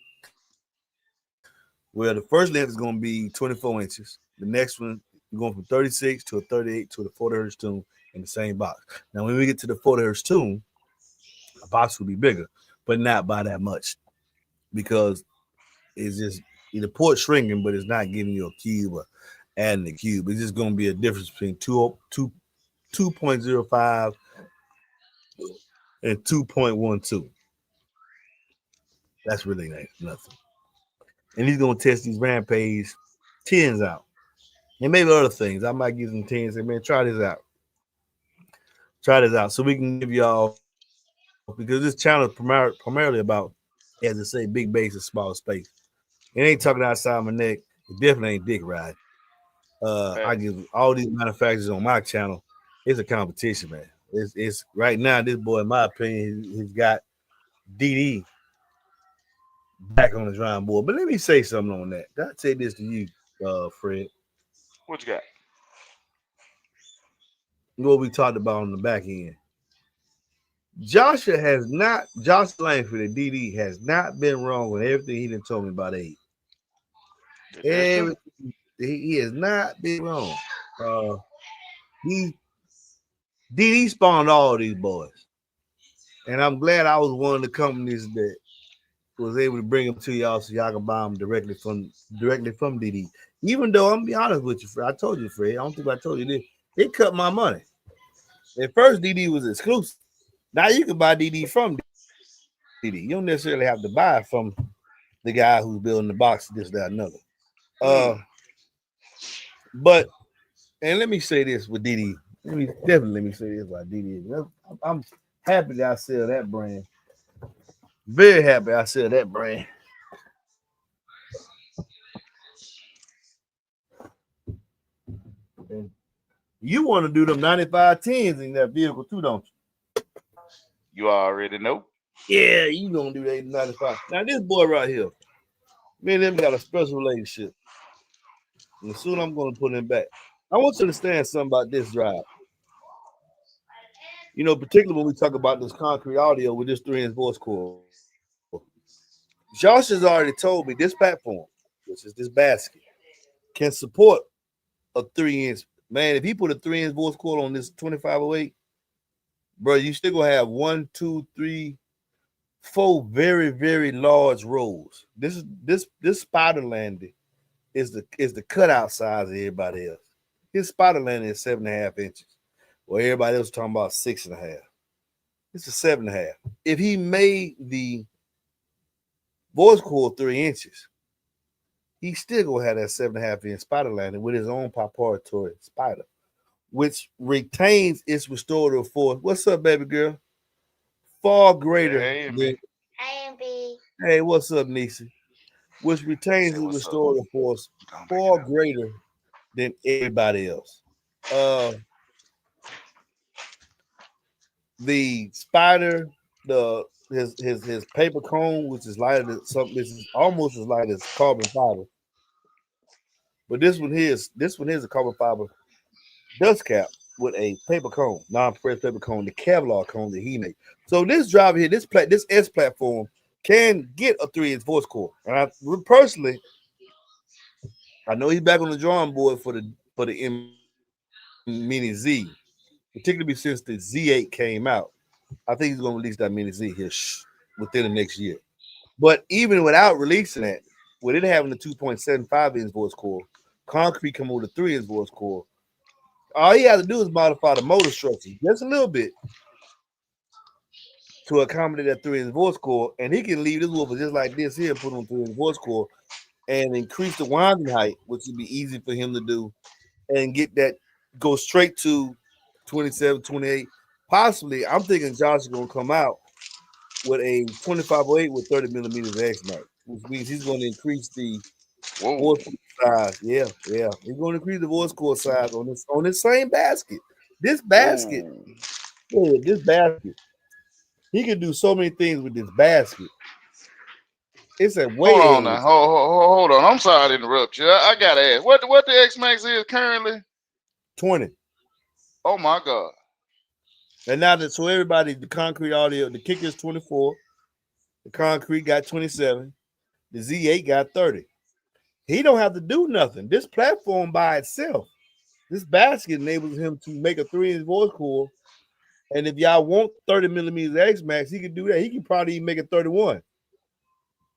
Where the first length is gonna be 24 inches. The next one, you're going from 36 to a 38 to the 40 hertz tune in the same box. Now, when we get to the 40 hertz tune, the box will be bigger, but not by that much because it's just the port shrinking, but it's not giving you a cube or adding a cube. It's just gonna be a difference between 2.05 and 2.12. That's really nothing. And he's gonna test these rampage tens out. And maybe other things. I might give some tens and say, man, try this out. Try this out. So we can give y'all because this channel is primarily about, as I say, big base and small space. It ain't talking outside my neck. It definitely ain't dick ride. I give Facts. all these manufacturers on my channel. It's a competition, man. It's right now. This boy, in my opinion, he's got DD back on the drawing board. But let me say something on that. I say this to you, Fred. What you got? What we talked about on the back end. Josh Langford at DD has not been wrong with everything he done told me about age. That's true. Everything he has not been wrong. Uh, he DD spawned all these boys, and I'm glad I was one of the companies that was able to bring them to y'all so y'all can buy them directly from DD. Even though I'm gonna be honest with you, Fred, I told you, Fred. I don't think I told you this. They cut my money. At first, DD was exclusive. Now you can buy DD from DD. You don't necessarily have to buy it from the guy who's building the box, this, that, another. Uh, Mm. but and let me say this with DD. Let me say this about DD. I'm happy that I sell that brand. Very happy I sell that brand. And you want to do them 95 tens in that vehicle too, don't You already know. you? Yeah, you gonna do that 95. Now this boy right here, me and him got a special relationship. And soon I'm gonna put him back. I want you to understand something about this drive. Particularly when we talk about this concrete audio with this 3-inch voice core. Josh has already told me this platform, which is this basket, can support a 3-inch. Man, if he put a 3-inch voice core on this 2508, bro, you still gonna have one, two, three, four very, very large rows. This spider landing is the cutout size of everybody else. His spider landing is 7.5 inches. Well, everybody else talking about 6.5. It's a 7.5. If he made the voice core 3 inches, he still gonna have that 7.5 inch spider landing with his own proprietary spider, which retains its restorative force. What's up, baby girl? Far greater Hey, than MB. hey, what's up, Nisi? Which retains Say its what's up. restorative force Going back it far up. greater than everybody else. Uh, the spider, his paper cone, which is lighter than something, this is almost as light as carbon fiber. But this one here is a carbon fiber dust cap with a paper cone, non-press paper cone, the Kevlar cone that he made. So this driver here, this S platform can get a 3-inch voice core. And personally, I know he's back on the drawing board for the Mini Z, particularly since the Z8 came out. I think he's gonna release that Mini Z here within the next year. But even without releasing that, with it having the 2.75-inch voice core, concrete come with a 3-inch voice core. All he has to do is modify the motor structure just a little bit to accommodate that 3-inch voice core, and he can leave this woofer just like this here, put on 3-inch voice core, and increase the winding height, which would be easy for him to do, and get that go straight to 27, 28. Possibly, I'm thinking Josh is going to come out with a 2508 with 30 millimeters of X max, which means he's going to increase the Whoa. voice core size. Yeah, yeah, he's going to increase the voice core size on this same basket. This basket, Whoa. yeah, this basket, he can do so many things with this basket. It's a way Hold ahead on of now. its Hold on. I'm sorry to interrupt you. I gotta ask. What the X Max is currently? 20. Oh my God. And now that so everybody, the concrete audio, the kicker is 24, the concrete got 27, the Z8 got 30. He don't have to do nothing. This platform by itself, this basket enables him to make a 3-inch voice core. And if y'all want 30 millimeters X Max, he can do that. He can probably even make it 31.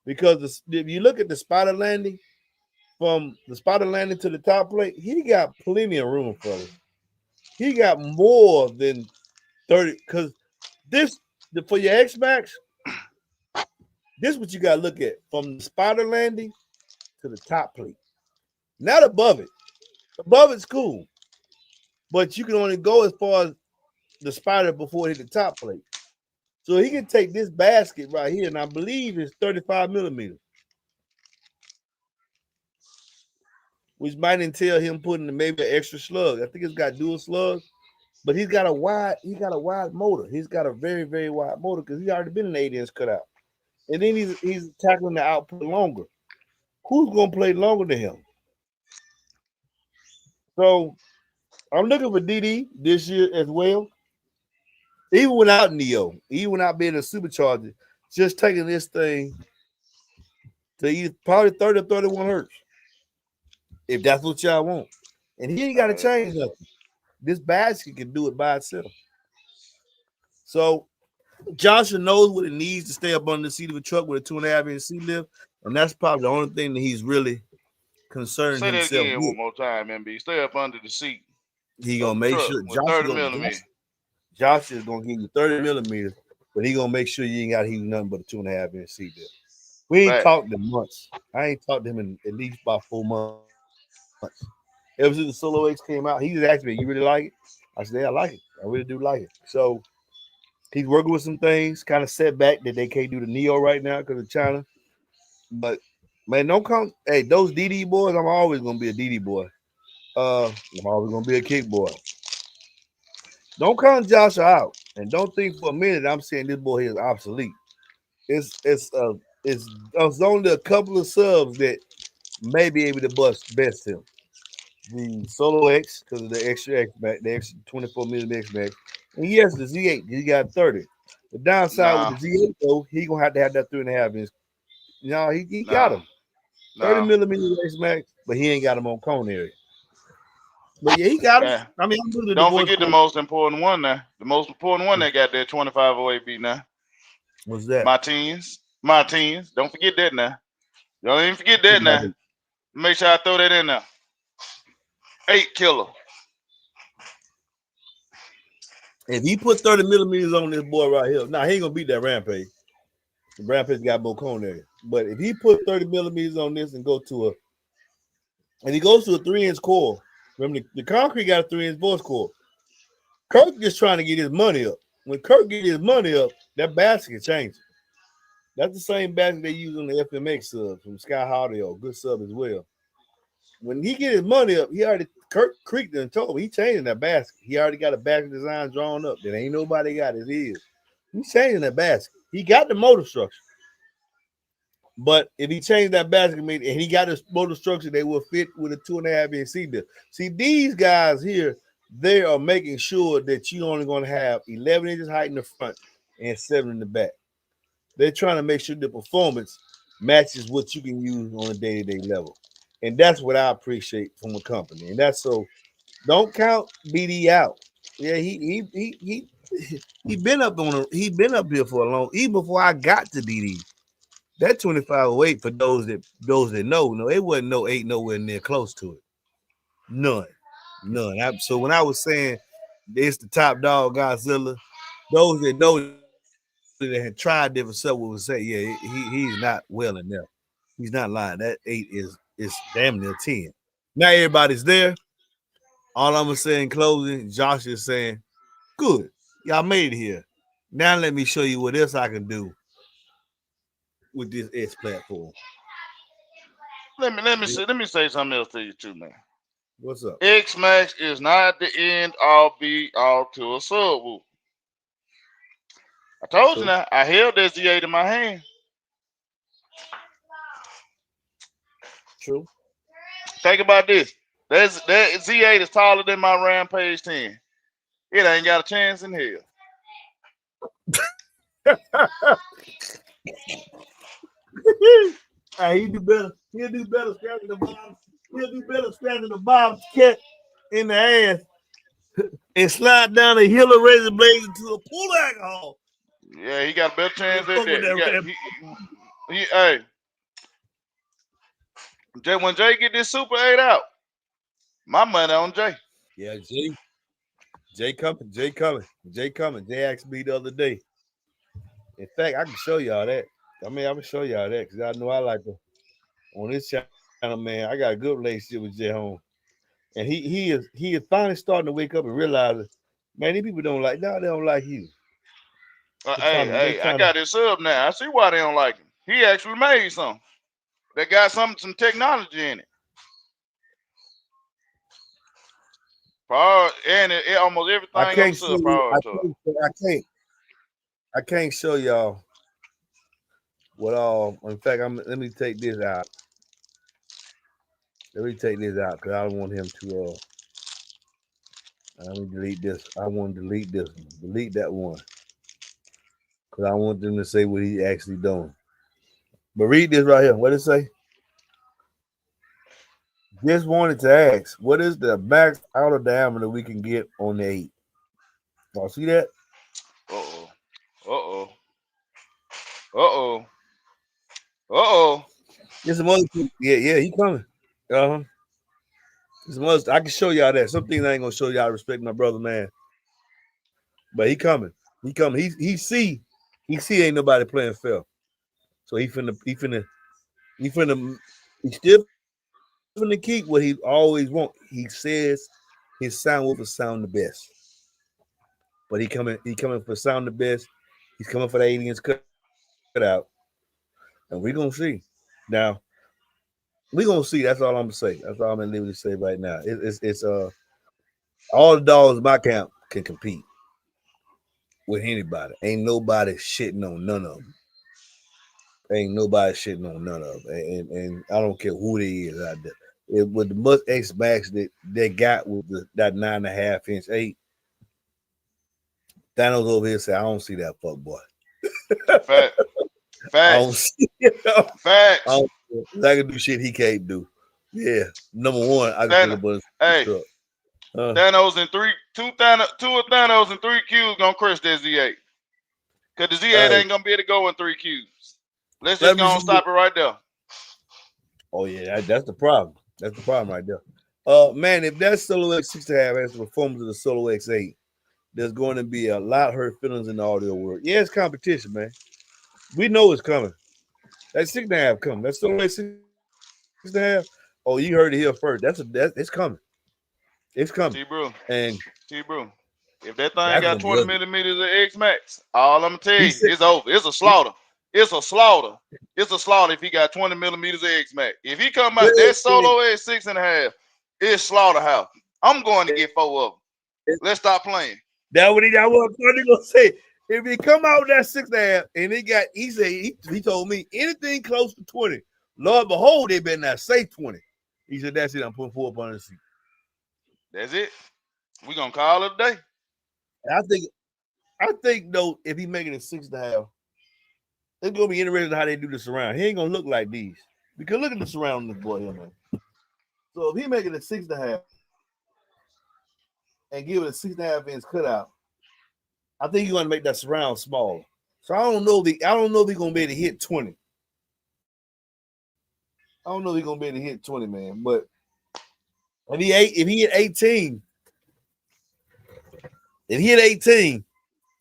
Because if you look at the spider landing, from the spider landing to the top plate, he got plenty of room, fellas. He got more than 30. Because this, for your X Max, this is what you got to look at from the spider landing to the top plate, not above it. Above it's cool, but you can only go as far as the spider before it hit the top plate. So he can take this basket right here, and I believe it's 35 millimeters, which might entail him putting maybe an extra slug. I think it's got dual slugs, but he's got a wide motor. He's got a very, very wide motor because he's already been an 8 inch cutout. And then he's tackling the output longer. Who's gonna play longer than him? So I'm looking for DD this year as well. Even without Neo, even without being a supercharger, just taking this thing to probably 30 or 31 hertz, if that's what y'all want. And he ain't got to Uh, change nothing. This basket can do it by itself. So Joshua knows what it needs to stay up under the seat of a truck with a 2.5 inch seat lift, and that's probably the only thing that he's really concerned Say that himself again with. one more time, MB. Stay up under the seat He of gonna the make truck sure with 30 millimeter. Josh is gonna give you 30 millimeters, but he gonna make sure you ain't got to use nothing but a 2.5 inch seat lift. We ain't Fact. talked in months. I ain't talked to him in at least about 4 months. Ever since the Solo X came out, he just asked me, "You really like it?" I said, "Yeah, I like it. I really do like it." So he's working with some things, kind of set back that they can't do the Neo right now because of China. But man, don't come. Hey, those DD boys, I'm always gonna be a DD boy. I'm always gonna be a kick boy. Don't count Josh out, and don't think for a minute I'm saying this boy here is obsolete. It's only a couple of subs that may be able to best him. The Solo X because of the extra X max, the extra 24 millimeter X max, and yes, the Z8 he got 30. The downside with Nah, the Z8 though, he gonna have to have that 3.5 inch. No, he got nah, him 30 nah. millimeter X max, but he ain't got him on cone area. But yeah, he got him. Yeah. I mean, I'm looking at the Don't boys' forget the court. most important one now. The most important one they got there 2508 beat now. What's that? My teens. My teens. Don't forget that now. Don't even forget Talking that about now. Make sure I throw that in there. 8 killer. if he put 30 millimeters on this boy right here, now he ain't gonna beat that Rampage. The Rampage got more cone area. But if he put 30 millimeters on this and he goes to a 3 inch core, remember the concrete got a 3 inch voice core. Kirk just trying to get his money up. When Kirk get his money up, that basket changes. That's the same basket they use on the FMX sub from Sky Audio, good sub as well. When he get his money up, he already Kirk Creek done told him he changing that basket. He already got a basket design drawn up that ain't nobody got it is. He's changing that basket. He got the motor structure. But if he changed that basket and he got a motor structure that will fit with a 2.5 inch seat lift. See, these guys here, they are making sure that you only going to have 11 inches height in the front and 7 in the back. They're trying to make sure the performance matches what you can use on a day-to-day level. And that's what I appreciate from a company. And that's so don't count BD out. Yeah, he been up he been up here for a long even before I got to BD. That 2508 for those that know, no, it wasn't no eight nowhere near close to it. None. None. So when I was saying it's the top dog Godzilla, those that know that had tried different stuff would say, yeah, he's not well enough. He's not lying. That eight is damn near 10. Now everybody's there. All I'm gonna say in closing, Josh is saying, good, y'all made it here. Now let me show you what else I can do with this S platform. Let me say something else to you too, man. What's up? X Max is not the end all be all to a subwoofer. I told you True. now. I held that Z8 in my hand. True. Think about this. That Z8 is taller than my Rampage 10. It ain't got a chance in hell. Hey, he do better. He'll do better scratching the bottom. He'll do better scratching the bottom cat in the ass and slide down a hill of razor blades into a pool of alcohol. Yeah, he got a better And chance at fuck with that. He that got rap. hey, When Jay get this Super 8 out, my money on Jay. Yeah, Jay coming, Jay coming, Jay coming. Jay asked me the other day. In fact, I can show y'all that. I mean, I can show y'all that because I know I like to on this channel, man. I got a good relationship with Jay Home, and he is finally starting to wake up and realize, man, these people don't like. No, they don't like you. They Hey, I trying to. got his sub now. I see why they don't like him. He actually made some. They got some technology in it. Prior and almost I everything on the can't show sub you. prior to it. I can't show y'all what all. In fact, let me take this out. Let me take this out because I don't want him to. Let me delete this. I want to delete this one. Delete that one because I want them to say what he actually doing. But read this right here. What it say? Just wanted to ask, what is the max outer diameter we can get on the 8? Y'all see that? Uh oh. Uh oh. Uh oh. Uh oh. There's some other people. Yeah, he coming. Uh huh. There's some other. I can show y'all that. Some things I ain't gonna show y'all. I respect my brother, man. But he coming. He coming. He see ain't nobody playing fair. So he finna he still finna keep what he always want. He says his sound will sound the best. But he coming for sound the best. He's coming for the aliens cutout. And we gonna see. Now we gonna see. That's all I'm gonna say. That's all I'm gonna literally say right now. It's all the dogs in my camp can compete with anybody. Ain't nobody shitting on none of them. Ain't nobody shitting on none of them. And I don't care who they is out there. With the must X max that they got with that 9.5 inch 8, Thanos over here say, I don't see that fuck boy. Fact. I don't Facts. see it. I Facts. don't, I can do shit he can't do. Yeah. Number one, I can pull Thanos. up on the Hey, truck. Uh, Thanos and two of Thanos and 3 Qs gonna crush that Z8. Cause the Z8 hey, ain't gonna be able to go in 3 Qs. Let's just let go me see and you. stop it right there. Oh yeah, that's the problem. That's the problem right there. Man, if that Solo X6.5 has the performance of the Solo X8, there's going to be a lot of hurt feelings in the audio world. Yeah, it's competition, man. We know it's coming. That 6.5 coming. That Solo X6.5. Oh, you heard it here first. It's coming. It's coming. T bro. And T bro. If that that's thing gonna got be 20 ugly. millimeters of X Max, all I'm gonna tell He you, said it's over. It's a he, slaughter. It's a slaughter. It's a slaughter if he got 20 millimeters of X Max. If he come out that and, solo at 6.5, it's slaughterhouse. I'm going to and, get 4 of them. Let's stop playing. that what he I was gonna say. If he come out with that 6.5 and he said he told me anything close to 20, Lord behold, they better not say 20. He said, that's it, I'm putting 4 up on the seat. That's it. We gonna call it a day. And I think though, if he making it 6.5, it's gonna be interesting how they do this around. He ain't gonna look like these. Because look at the surround this boy here, man. So if he making it 6.5 and give it a 6.5 inch cutout, I think you're gonna make that surround smaller. So I don't know if he's gonna be able to hit 20. I don't know if he's gonna be able to hit 20, man. But if he hit 18, if he hit 18,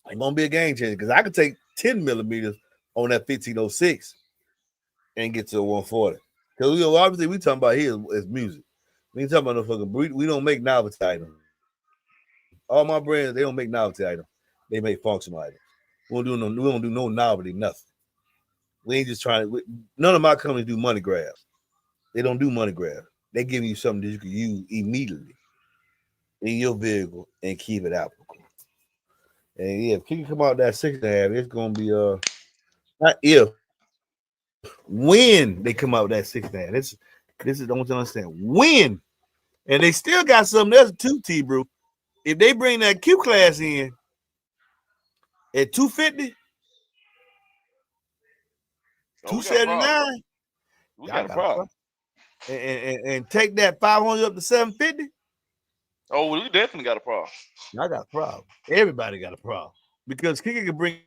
it's gonna be a game changer because I could take 10 millimeters on that 1506 and get to a 140. Because obviously we talking about here is music. We ain't talking about no fucking we don't make novelty items. All my brands, they don't make novelty items. They make functional items. We don't do no novelty, nothing. We ain't just trying to none of my companies do money grabs. They don't do money grabs. They give you something that you can use immediately in your vehicle and keep it applicable. And yeah, if you can come out that 6.5, it's gonna be not if when they come out that 6.5. This is don't you understand when, and they still got something else too, T bro. If they bring that Q class in at 250, Oh, we got a problem. 279, We y'all got a got a problem. problem. And take that 500 up to 750, Oh, we definitely got a problem. y'all got a problem. Everybody got a problem because Kiki can bring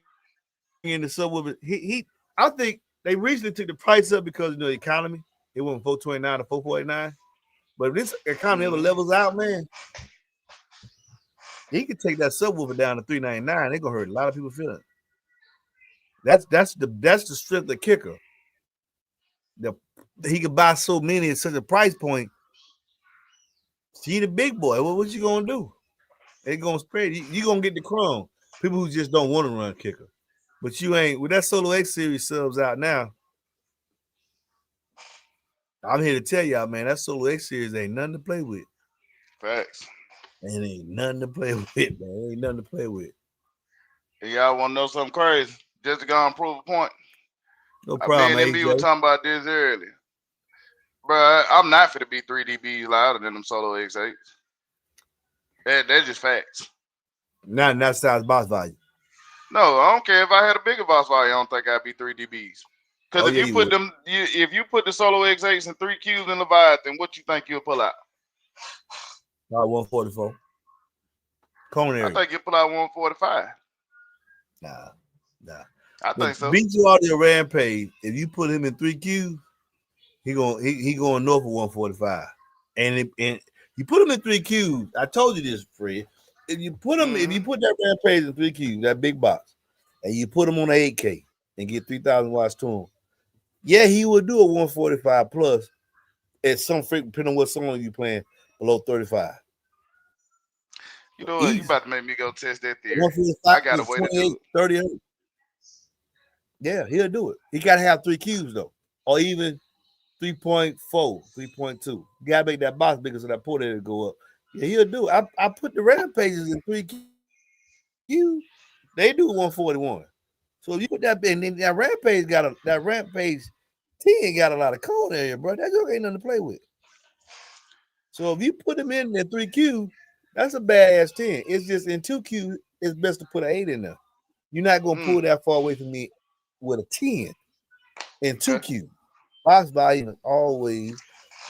in the sub with it. I think they recently took the price up because the economy. It went from 429 to 449. But if this economy ever Mm-hmm. levels out, man, he could take that subwoofer down to 399. They're gonna hurt a lot of people feeling. That's the strip the kicker. The he could buy so many at such a price point. See the big boy. What you gonna do? They gonna spread. You gonna get the crumb. People who just don't want to run kicker. But you ain't with that Solo X series subs out now. I'm here to tell y'all, man, that Solo X series ain't nothing to play with. Facts. And ain't nothing to play with, man. Ain't nothing to play with. And y'all want to know something crazy? Just to go and prove a point. No Me and problem, MB were AJ. talking about this earlier. Bro, I'm not for to be 3 dBs louder than them solo X8s. That's just facts. Not size box value. No, I don't care if I had a bigger box volume. I don't think I'd be 3 dBs. Because Oh if yeah, you you put would. them, if you put the solo X8s and 3 Qs in Leviathan, what you think you'll pull out? About 144. I Culinary. think you'll pull out 145. Nah, nah. I But think so. beat you out your rampage. If you put him in 3Q, he going north of 145. And you put him in 3Q. I told you this, Fred. If you Mm-hmm. put that rampage in 3Q, that big box, and you put him on an 8K and get 3,000 watts to him, yeah, he would do a 145 plus at some frequency, depending on what song you playing below 35. You know what? You Easy. about to make me go test that theory. I 145 got a is way to 28, do it. 38. Yeah, he'll do it. He got to have 3Qs though, or even 3.4, 3.2. You gotta make that box bigger so that port area go up. Yeah, he'll do it. I put the rampages in 3Q. They do 141. So if you put that in, then that rampage 10 got a lot of cone area, bro. That joke ain't nothing to play with. So if you put them in 3Q, that's a badass 10. It's just in 2Q, it's best to put an 8 in there. You're not gonna Mm, pull that far away from me with a 10 in okay. 2Q. Box volume is always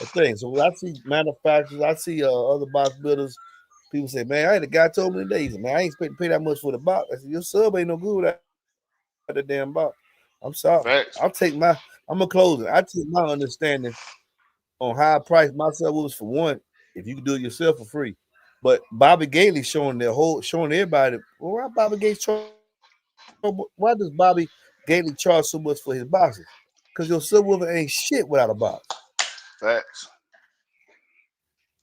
a thing. So when I see manufacturers, I see other box builders, people say, man, I had a guy told me today, he said, man, I ain't expect to pay that much for the box. I said, your sub ain't no good without that damn box. I'm sorry. Facts. I'm a closer. I take my understanding on how I price my subwoofers for one, if you can do it yourself for free. But Bobby Gailey showing everybody, well, why does Bobby Gailey charge so much for his boxes? Because your subwoofer ain't shit without a box. Facts.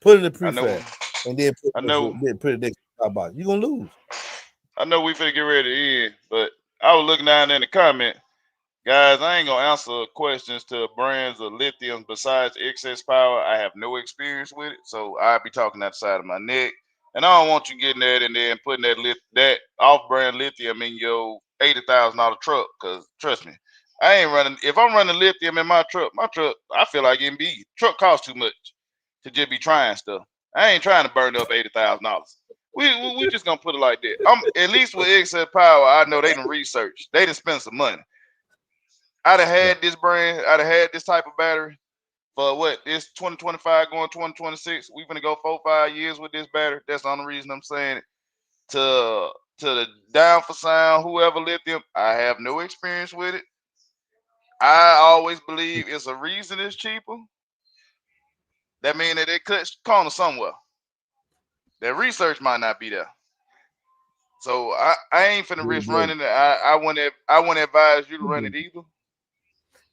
Put it in the I prefab know. and then I know. put it next to the box. You're gonna lose. I know we finna get ready to end, but I was looking down in the comment. Guys, I ain't gonna answer questions to brands of lithium besides excess power. I have no experience with it, so I'll be talking outside of my neck. And I don't want you getting that and then putting that off-brand lithium in your $80,000 truck. Cause trust me, I ain't running. If I'm running lithium in my truck, I feel like MBE. Truck costs too much to just be trying stuff. I ain't trying to burn up $80,000. We just gonna put it like that. I'm at least with excess power. I know they done research. They done spend some money. I'd have Yeah. had this brand, I'd have had this type of battery for what? This 2025 going 2026. We're gonna go 4, 5 years with this battery. That's the only reason I'm saying it. To the down for sound, whoever lithium, I have no experience with it. I always believe it's a reason it's cheaper. That means that they cut corner somewhere. That research might not be there. So I ain't finna Still risk brilliant. running it. I wouldn't advise you to run it either.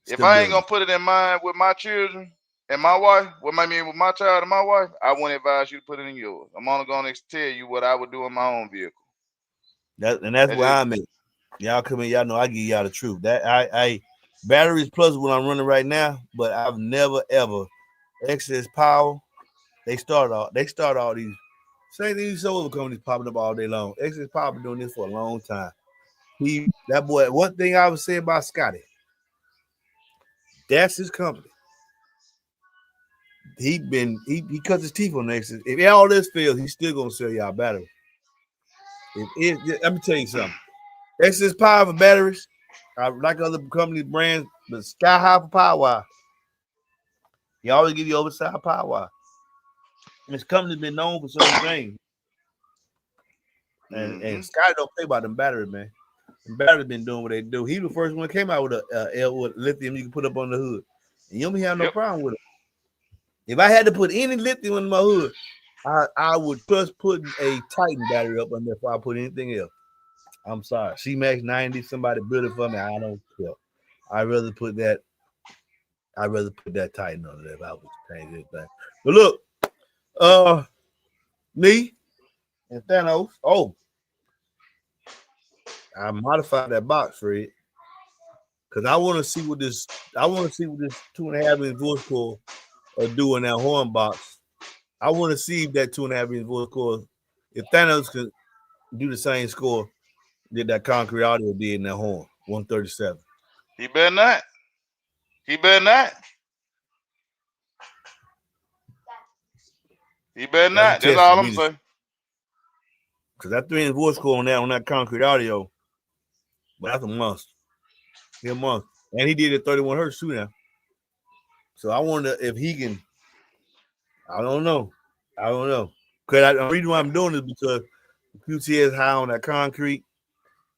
If Still I ain't gonna brilliant. put it in mind with my children and my wife, what I mean with my child and my wife, I wouldn't advise you to put it in yours. I'm only gonna tell you what I would do in my own vehicle. That's That where just I'm at. Y'all come in, y'all know I give y'all the truth. That I batteries plus what I'm running right now, but I've never ever excess power. They start all these same these solar companies popping up all day long. Excess power been doing this for a long time. That boy, one thing I would say about Scotty, that's his company. He cuts his teeth on Excess. If all this fails, he's still gonna sell y'all batteries. Let me tell you something. Excess power for batteries, like other company brands, but sky high for power. He always give you oversized power. His company's been known for certain things, and mm-hmm. Sky don't play about them batteries, man. Them batteries been doing what they do. He the first one that came out with a L with lithium you can put up on the hood, and you don't have no Yep. problem with it. If I had to put any lithium in my hood, I would trust putting a Titan battery up on there before I put anything else. I'm sorry, C-Max 90. Somebody built it for me. I don't care. I rather put that. I'd rather put that Titan on there if I was changing anything. But look, uh, me and Thanos. Oh, I modified that box, Fred, because I want to see what this. I want to see what this 2.5 inch voice core do in that horn box. I want to see if that 2.5 inch voice cord, if Thanos could do the same score that Concrete Audio did in that horn, 137. He better not. He better not. He better That's a not. That's test for all I'm me to see. saying. Because that 3 inch voice cord on that Concrete Audio, but that's a must. He a must. And he did it 31 hertz too now. So I wonder if he can. I don't know. I don't know. Because the reason why I'm doing this because QTS high on that concrete.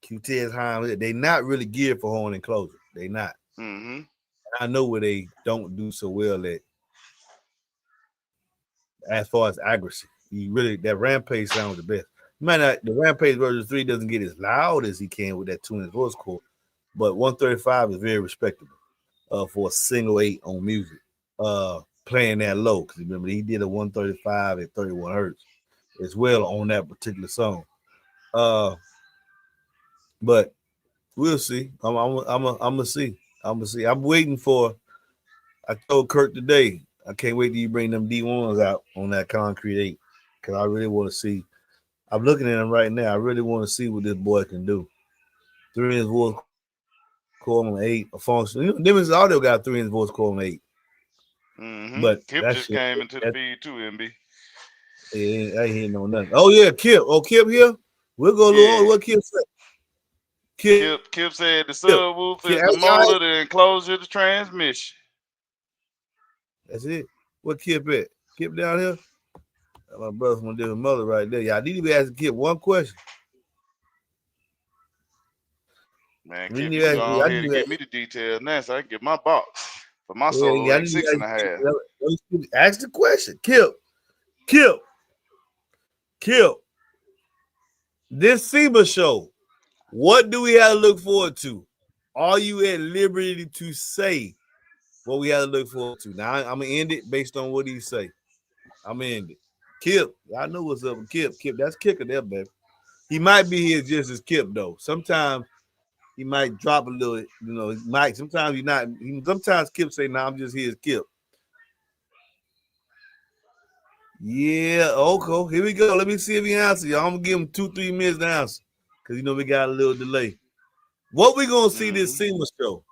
QTS high on it. They not really geared for horn enclosure. They not. Mm-hmm. I know where they don't do so well at as far as accuracy. You really that Rampage sounds the best. You might not the Rampage version 3 doesn't get as loud as he can with that 2 inch voice cord, but 135 is very respectable for a single 8 on music. Playing that low because remember he did a 135 at 31 hertz as well on that particular song. Uh, but we'll see. I'm gonna see. I'm gonna see. I'm waiting for. I told Kurt today. I can't wait till you bring them D1s out on that Concrete 8 because I really want to see. I'm looking at him right now. I really want to see what this boy can do. 3 inch voice core on 8, a function. You know, Demons Audio got 3 inch voice core on 8. Mm-hmm. But Kip that just shit, came into the feed too, MB. I ain't hearing no nothing. Oh yeah, Kip. Oh, Kip here. We'll go a little on Yeah. what Kip said. Kip. Kip said the Kip. subwoofer Hey, is the all right. motor, the enclosure, the transmission. That's it. What Kip at? Kip down here? My brother from a different mother right there. Y'all need to be asking Kip one question. Man, We Kip, need you to can ask, go I ahead need and to get ask, me the details now so I can get my box for my yeah, solo I rig need to six ask and a Kip. half. Ask the question. Kip. This SEMA show, what do we have to look forward to? Are you at liberty to say what we have to look forward to? Now, I'm going to end it based on what he say. I'm going to end it. Kip, I know what's up with Kip. Kip, that's kicker there, baby. He might be here just as Kip, though. Sometimes he might drop a little, he might. Sometimes he's not. Sometimes Kip say, "Nah, I'm just here as Kip." Yeah, okay. Here we go. Let me see if he answers. Y'all, I'm gonna give him 2-3 minutes to answer, cause we got a little delay. What we gonna see this Mm-hmm. SEMA show?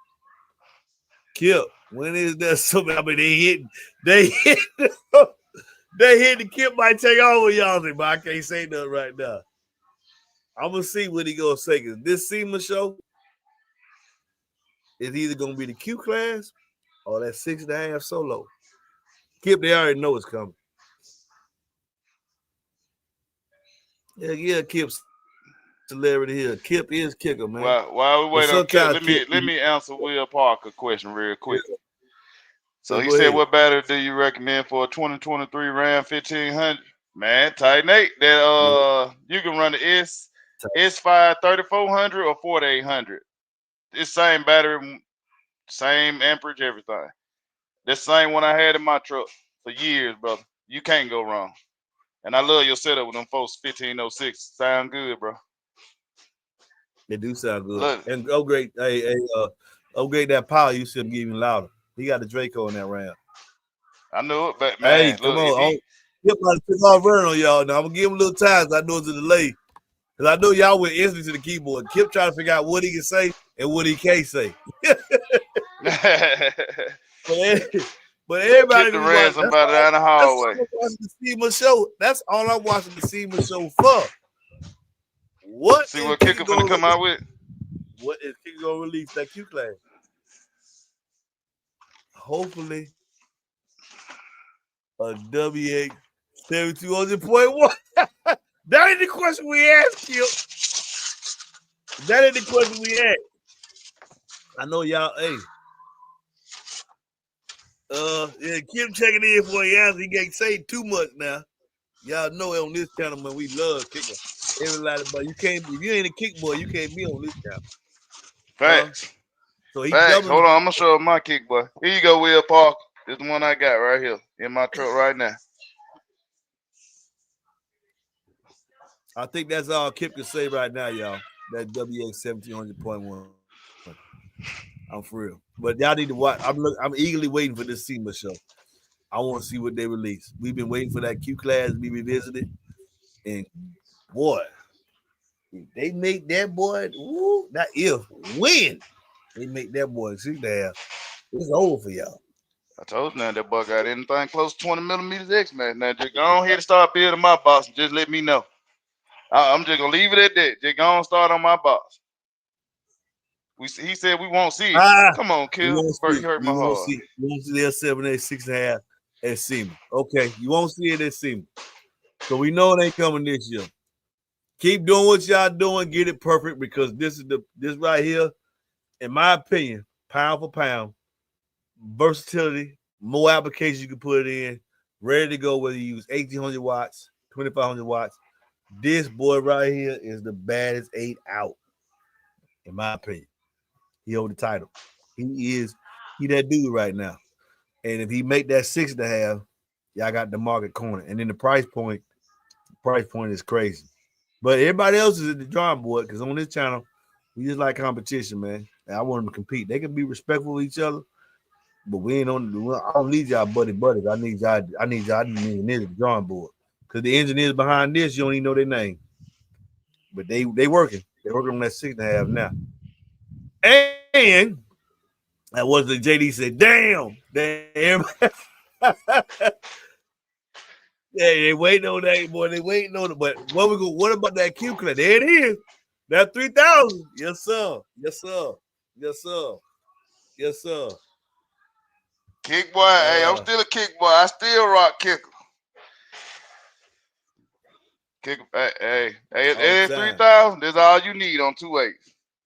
Kip, when is that? Somebody, I mean, they hit, they hit the Kip might take over y'all, but I can't say nothing right now. I'm gonna see what he gonna say. Cause this SEMA show is either gonna be the Q class or that 6.5 solo. Kip, they already know it's coming. Yeah, Kip celebrity here. Kip is kicker, man. While we But wait on Kip, sometimes let Kip, me let me answer Will Parker question real yeah, quick. So yeah, he go said, ahead. "What battery do you recommend for a 2023 Ram 1500?" Man, Titan 8. That Yeah, you can run the S5 3400 or 4800. It's same battery, same amperage, everything. The same one I had in my truck for years, brother. You can't go wrong. And I love your setup with them folks 1506. Sound good, bro. they do sound good. Look, And upgrade that power. You should be even louder. He got the Draco in that round. I know it, but Hey, man, come look, if on. he Kip about to took off running on y'all. Now I'm gonna give him a little time. I know it's a delay. Because I know y'all went instantly to the keyboard. Kip trying to figure out what he can say and what he can't say. But, but everybody Kip the gonna be ran watching. somebody down the That's all hallway. I'm watching the SEMA show. That's all I'm watching the SEMA show for. What See is what Kicker Kicker finna gonna come release? out with? What is Kicker gonna release that Q class? Hopefully a WH 7200.1. That ain't the question we asked, Kip. That ain't the question we asked. I know y'all, hey. Yeah, Kip checking in for the answer. He can't say too much now. Y'all know on this channel, man, we love Kicker. Everybody, but you can't if you ain't a kick boy, you can't be on this channel. Facts. So he Facts. doubling the Hold on, I'm gonna show up my kick, boy. Here you go, Will Parker. This the one I got right here in my truck right now. I think that's all Kip can say right now, y'all. That WX 1700.1. I'm for real. But y'all need to watch. I'm eagerly waiting for this SEMA show. I want to see what they release. We've been waiting for that Q class to be revisited, and boy, if they make that boy, woo, not if, when they make that boy 6.5, it's over for y'all. I told you now that boy got anything close to 20 millimeters X, man. Now just go on here and start building my box and just let me know. I'm just gonna leave it at that. Just go on start on my box. He said we won't see it. Ah, Come on, you kill. won't Bert, see, you hurt my you won't heart. see, you won't see their 7.8, 6.5 at SEMA. Okay, you won't see it at SEMA. So we know it ain't coming this year. Keep doing what y'all doing, get it perfect because this right here, in my opinion, pound for pound, versatility, more applications you can put it in, ready to go. Whether you use 1,800 watts, 2,500 watts, this boy right here is the baddest 8 out, in my opinion. He hold the title. He that dude right now. And if he make that 6.5, y'all got the market corner. And then the price point is crazy. But everybody else is at the drawing board because on this channel, we just like competition, man. And I want them to compete. They can be respectful of each other, but we ain't on. I don't need y'all buddies. I need y'all. I need y'all engineers at the drawing board because the engineers behind this, you don't even know their name, but they working. They working on that 6.5 now. And that was the JD said, damn. Yeah, they waiting on that, boy. They waiting on it. But what about that Q class? There it is. That 3,000. Yes, sir. Yes, sir. Yes, sir. Yes, sir. Kick boy, hey, I'm still a kick boy. I still rock kicker. Kick, hey, All the it is time. 3,000. That's all you need on 2.8.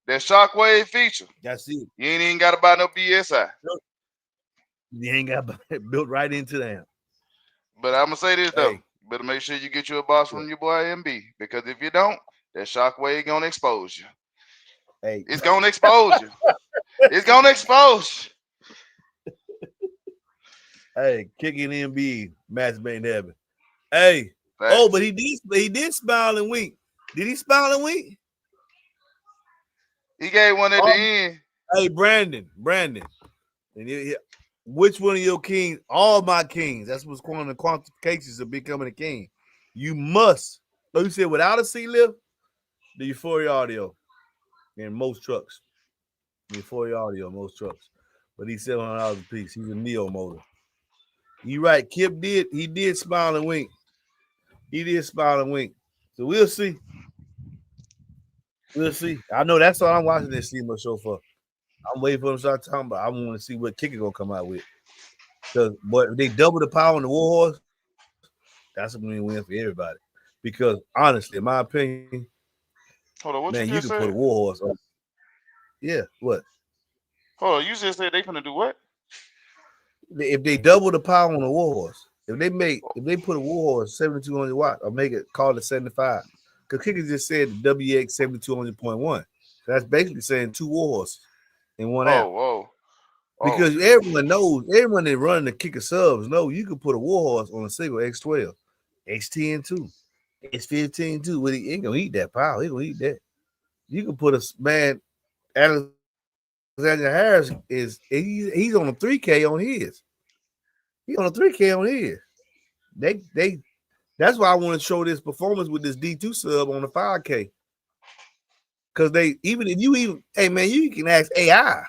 That shockwave feature. That's it. You ain't even got to buy no BSI. You ain't got built right into that. But I'm gonna say this though. Hey, You better make sure you get you a box yeah. from your boy MB. Because if you don't, that shockwave gonna expose you. Hey, It's gonna expose you. It's gonna expose hey, kicking MBE, match made in heaven. Hey, you. oh, but Facts. he did smile and wink. Did he smile and wink? He gave one at the Oh, end. hey, Brandon. And which one of your kings? All my kings. That's what's one of the qualifications of becoming a king. You must. Oh, you said without a C lift, the Euphoria audio in most trucks. The Euphoria audio in most trucks. But he's $700 a piece. He's a Neo motor. You right. Kip did. He did smile and wink. He did smile and wink. So we'll see. We'll see. I know that's all I'm watching this SEMA show for. I'm waiting for them to start talking about. I want to see what Kicker gonna come out with. Because but if they double the power on the Warhorse, that's a win-win for everybody. Because honestly, in my opinion, Hold on, man, what you you can just put a said? Warhorse on. Yeah, what? Hold on, you just said they finna do what? If they double the power on the Warhorse, if they put a Warhorse 7,200 watt or make it call it 75, because Kicker just said the WX 7,200.1. So that's basically saying two Warhorses in one amp. Oh, oh. Because everyone knows, everyone that running the Kicker subs know you can put a Warhorse on a single X12, X10 too, X15 too. But he ain't gonna eat that power. He gonna eat that. You can put a man. Alexander Harris he's on a 3K on his. He on a 3K on his. They that's why I want to show this performance with this D2 sub on the 5K. Because they even if you even hey man, you can ask AI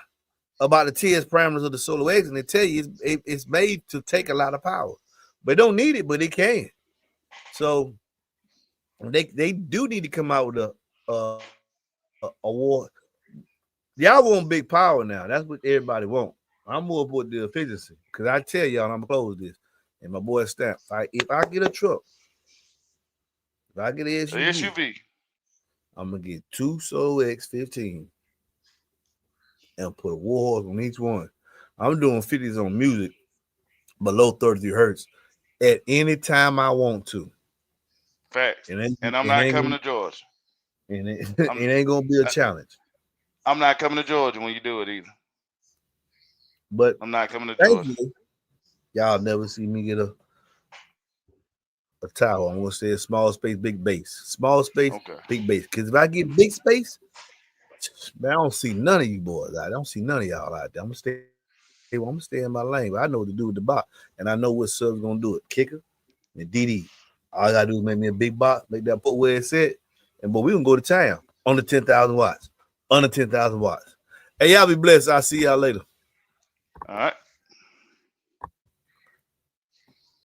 about the TS parameters of the Solo X, and they tell you it's made to take a lot of power. But don't need it, but it can. So they do need to come out with a war. Y'all want big power now. That's what everybody want. I'm more about the efficiency because I tell y'all, and I'm gonna close this. And my boy Stamp, if I get a truck, if I get an The SUV, SUV. I'm gonna get two Solo X15 and put a Warhorse on each one. I'm doing 50s on music below 33 hertz at any time I want to. Facts. It ain't And I'm it not ain't coming gonna, to Georgia. it I'm ain't gonna be a I, challenge. I'm not coming to Georgia when you do it either. But I'm not coming to Georgia. thankfully, y'all never see me get a tower. I'm gonna say a small space, big base. Small space, big Okay. base. Because if I get big space, man, I don't see none of you boys out. I don't see none of y'all out there. I'm gonna stay in my lane. well, I'm gonna stay in my lane, but I know what to do with the box, and I know what sub's gonna do it. Kicker and DD. All I gotta do is make me a big box, make that put where it's at, and but we gonna go to town on the 10,000 watts, under 10,000 watts. Hey, y'all be blessed. I'll see y'all later. All right.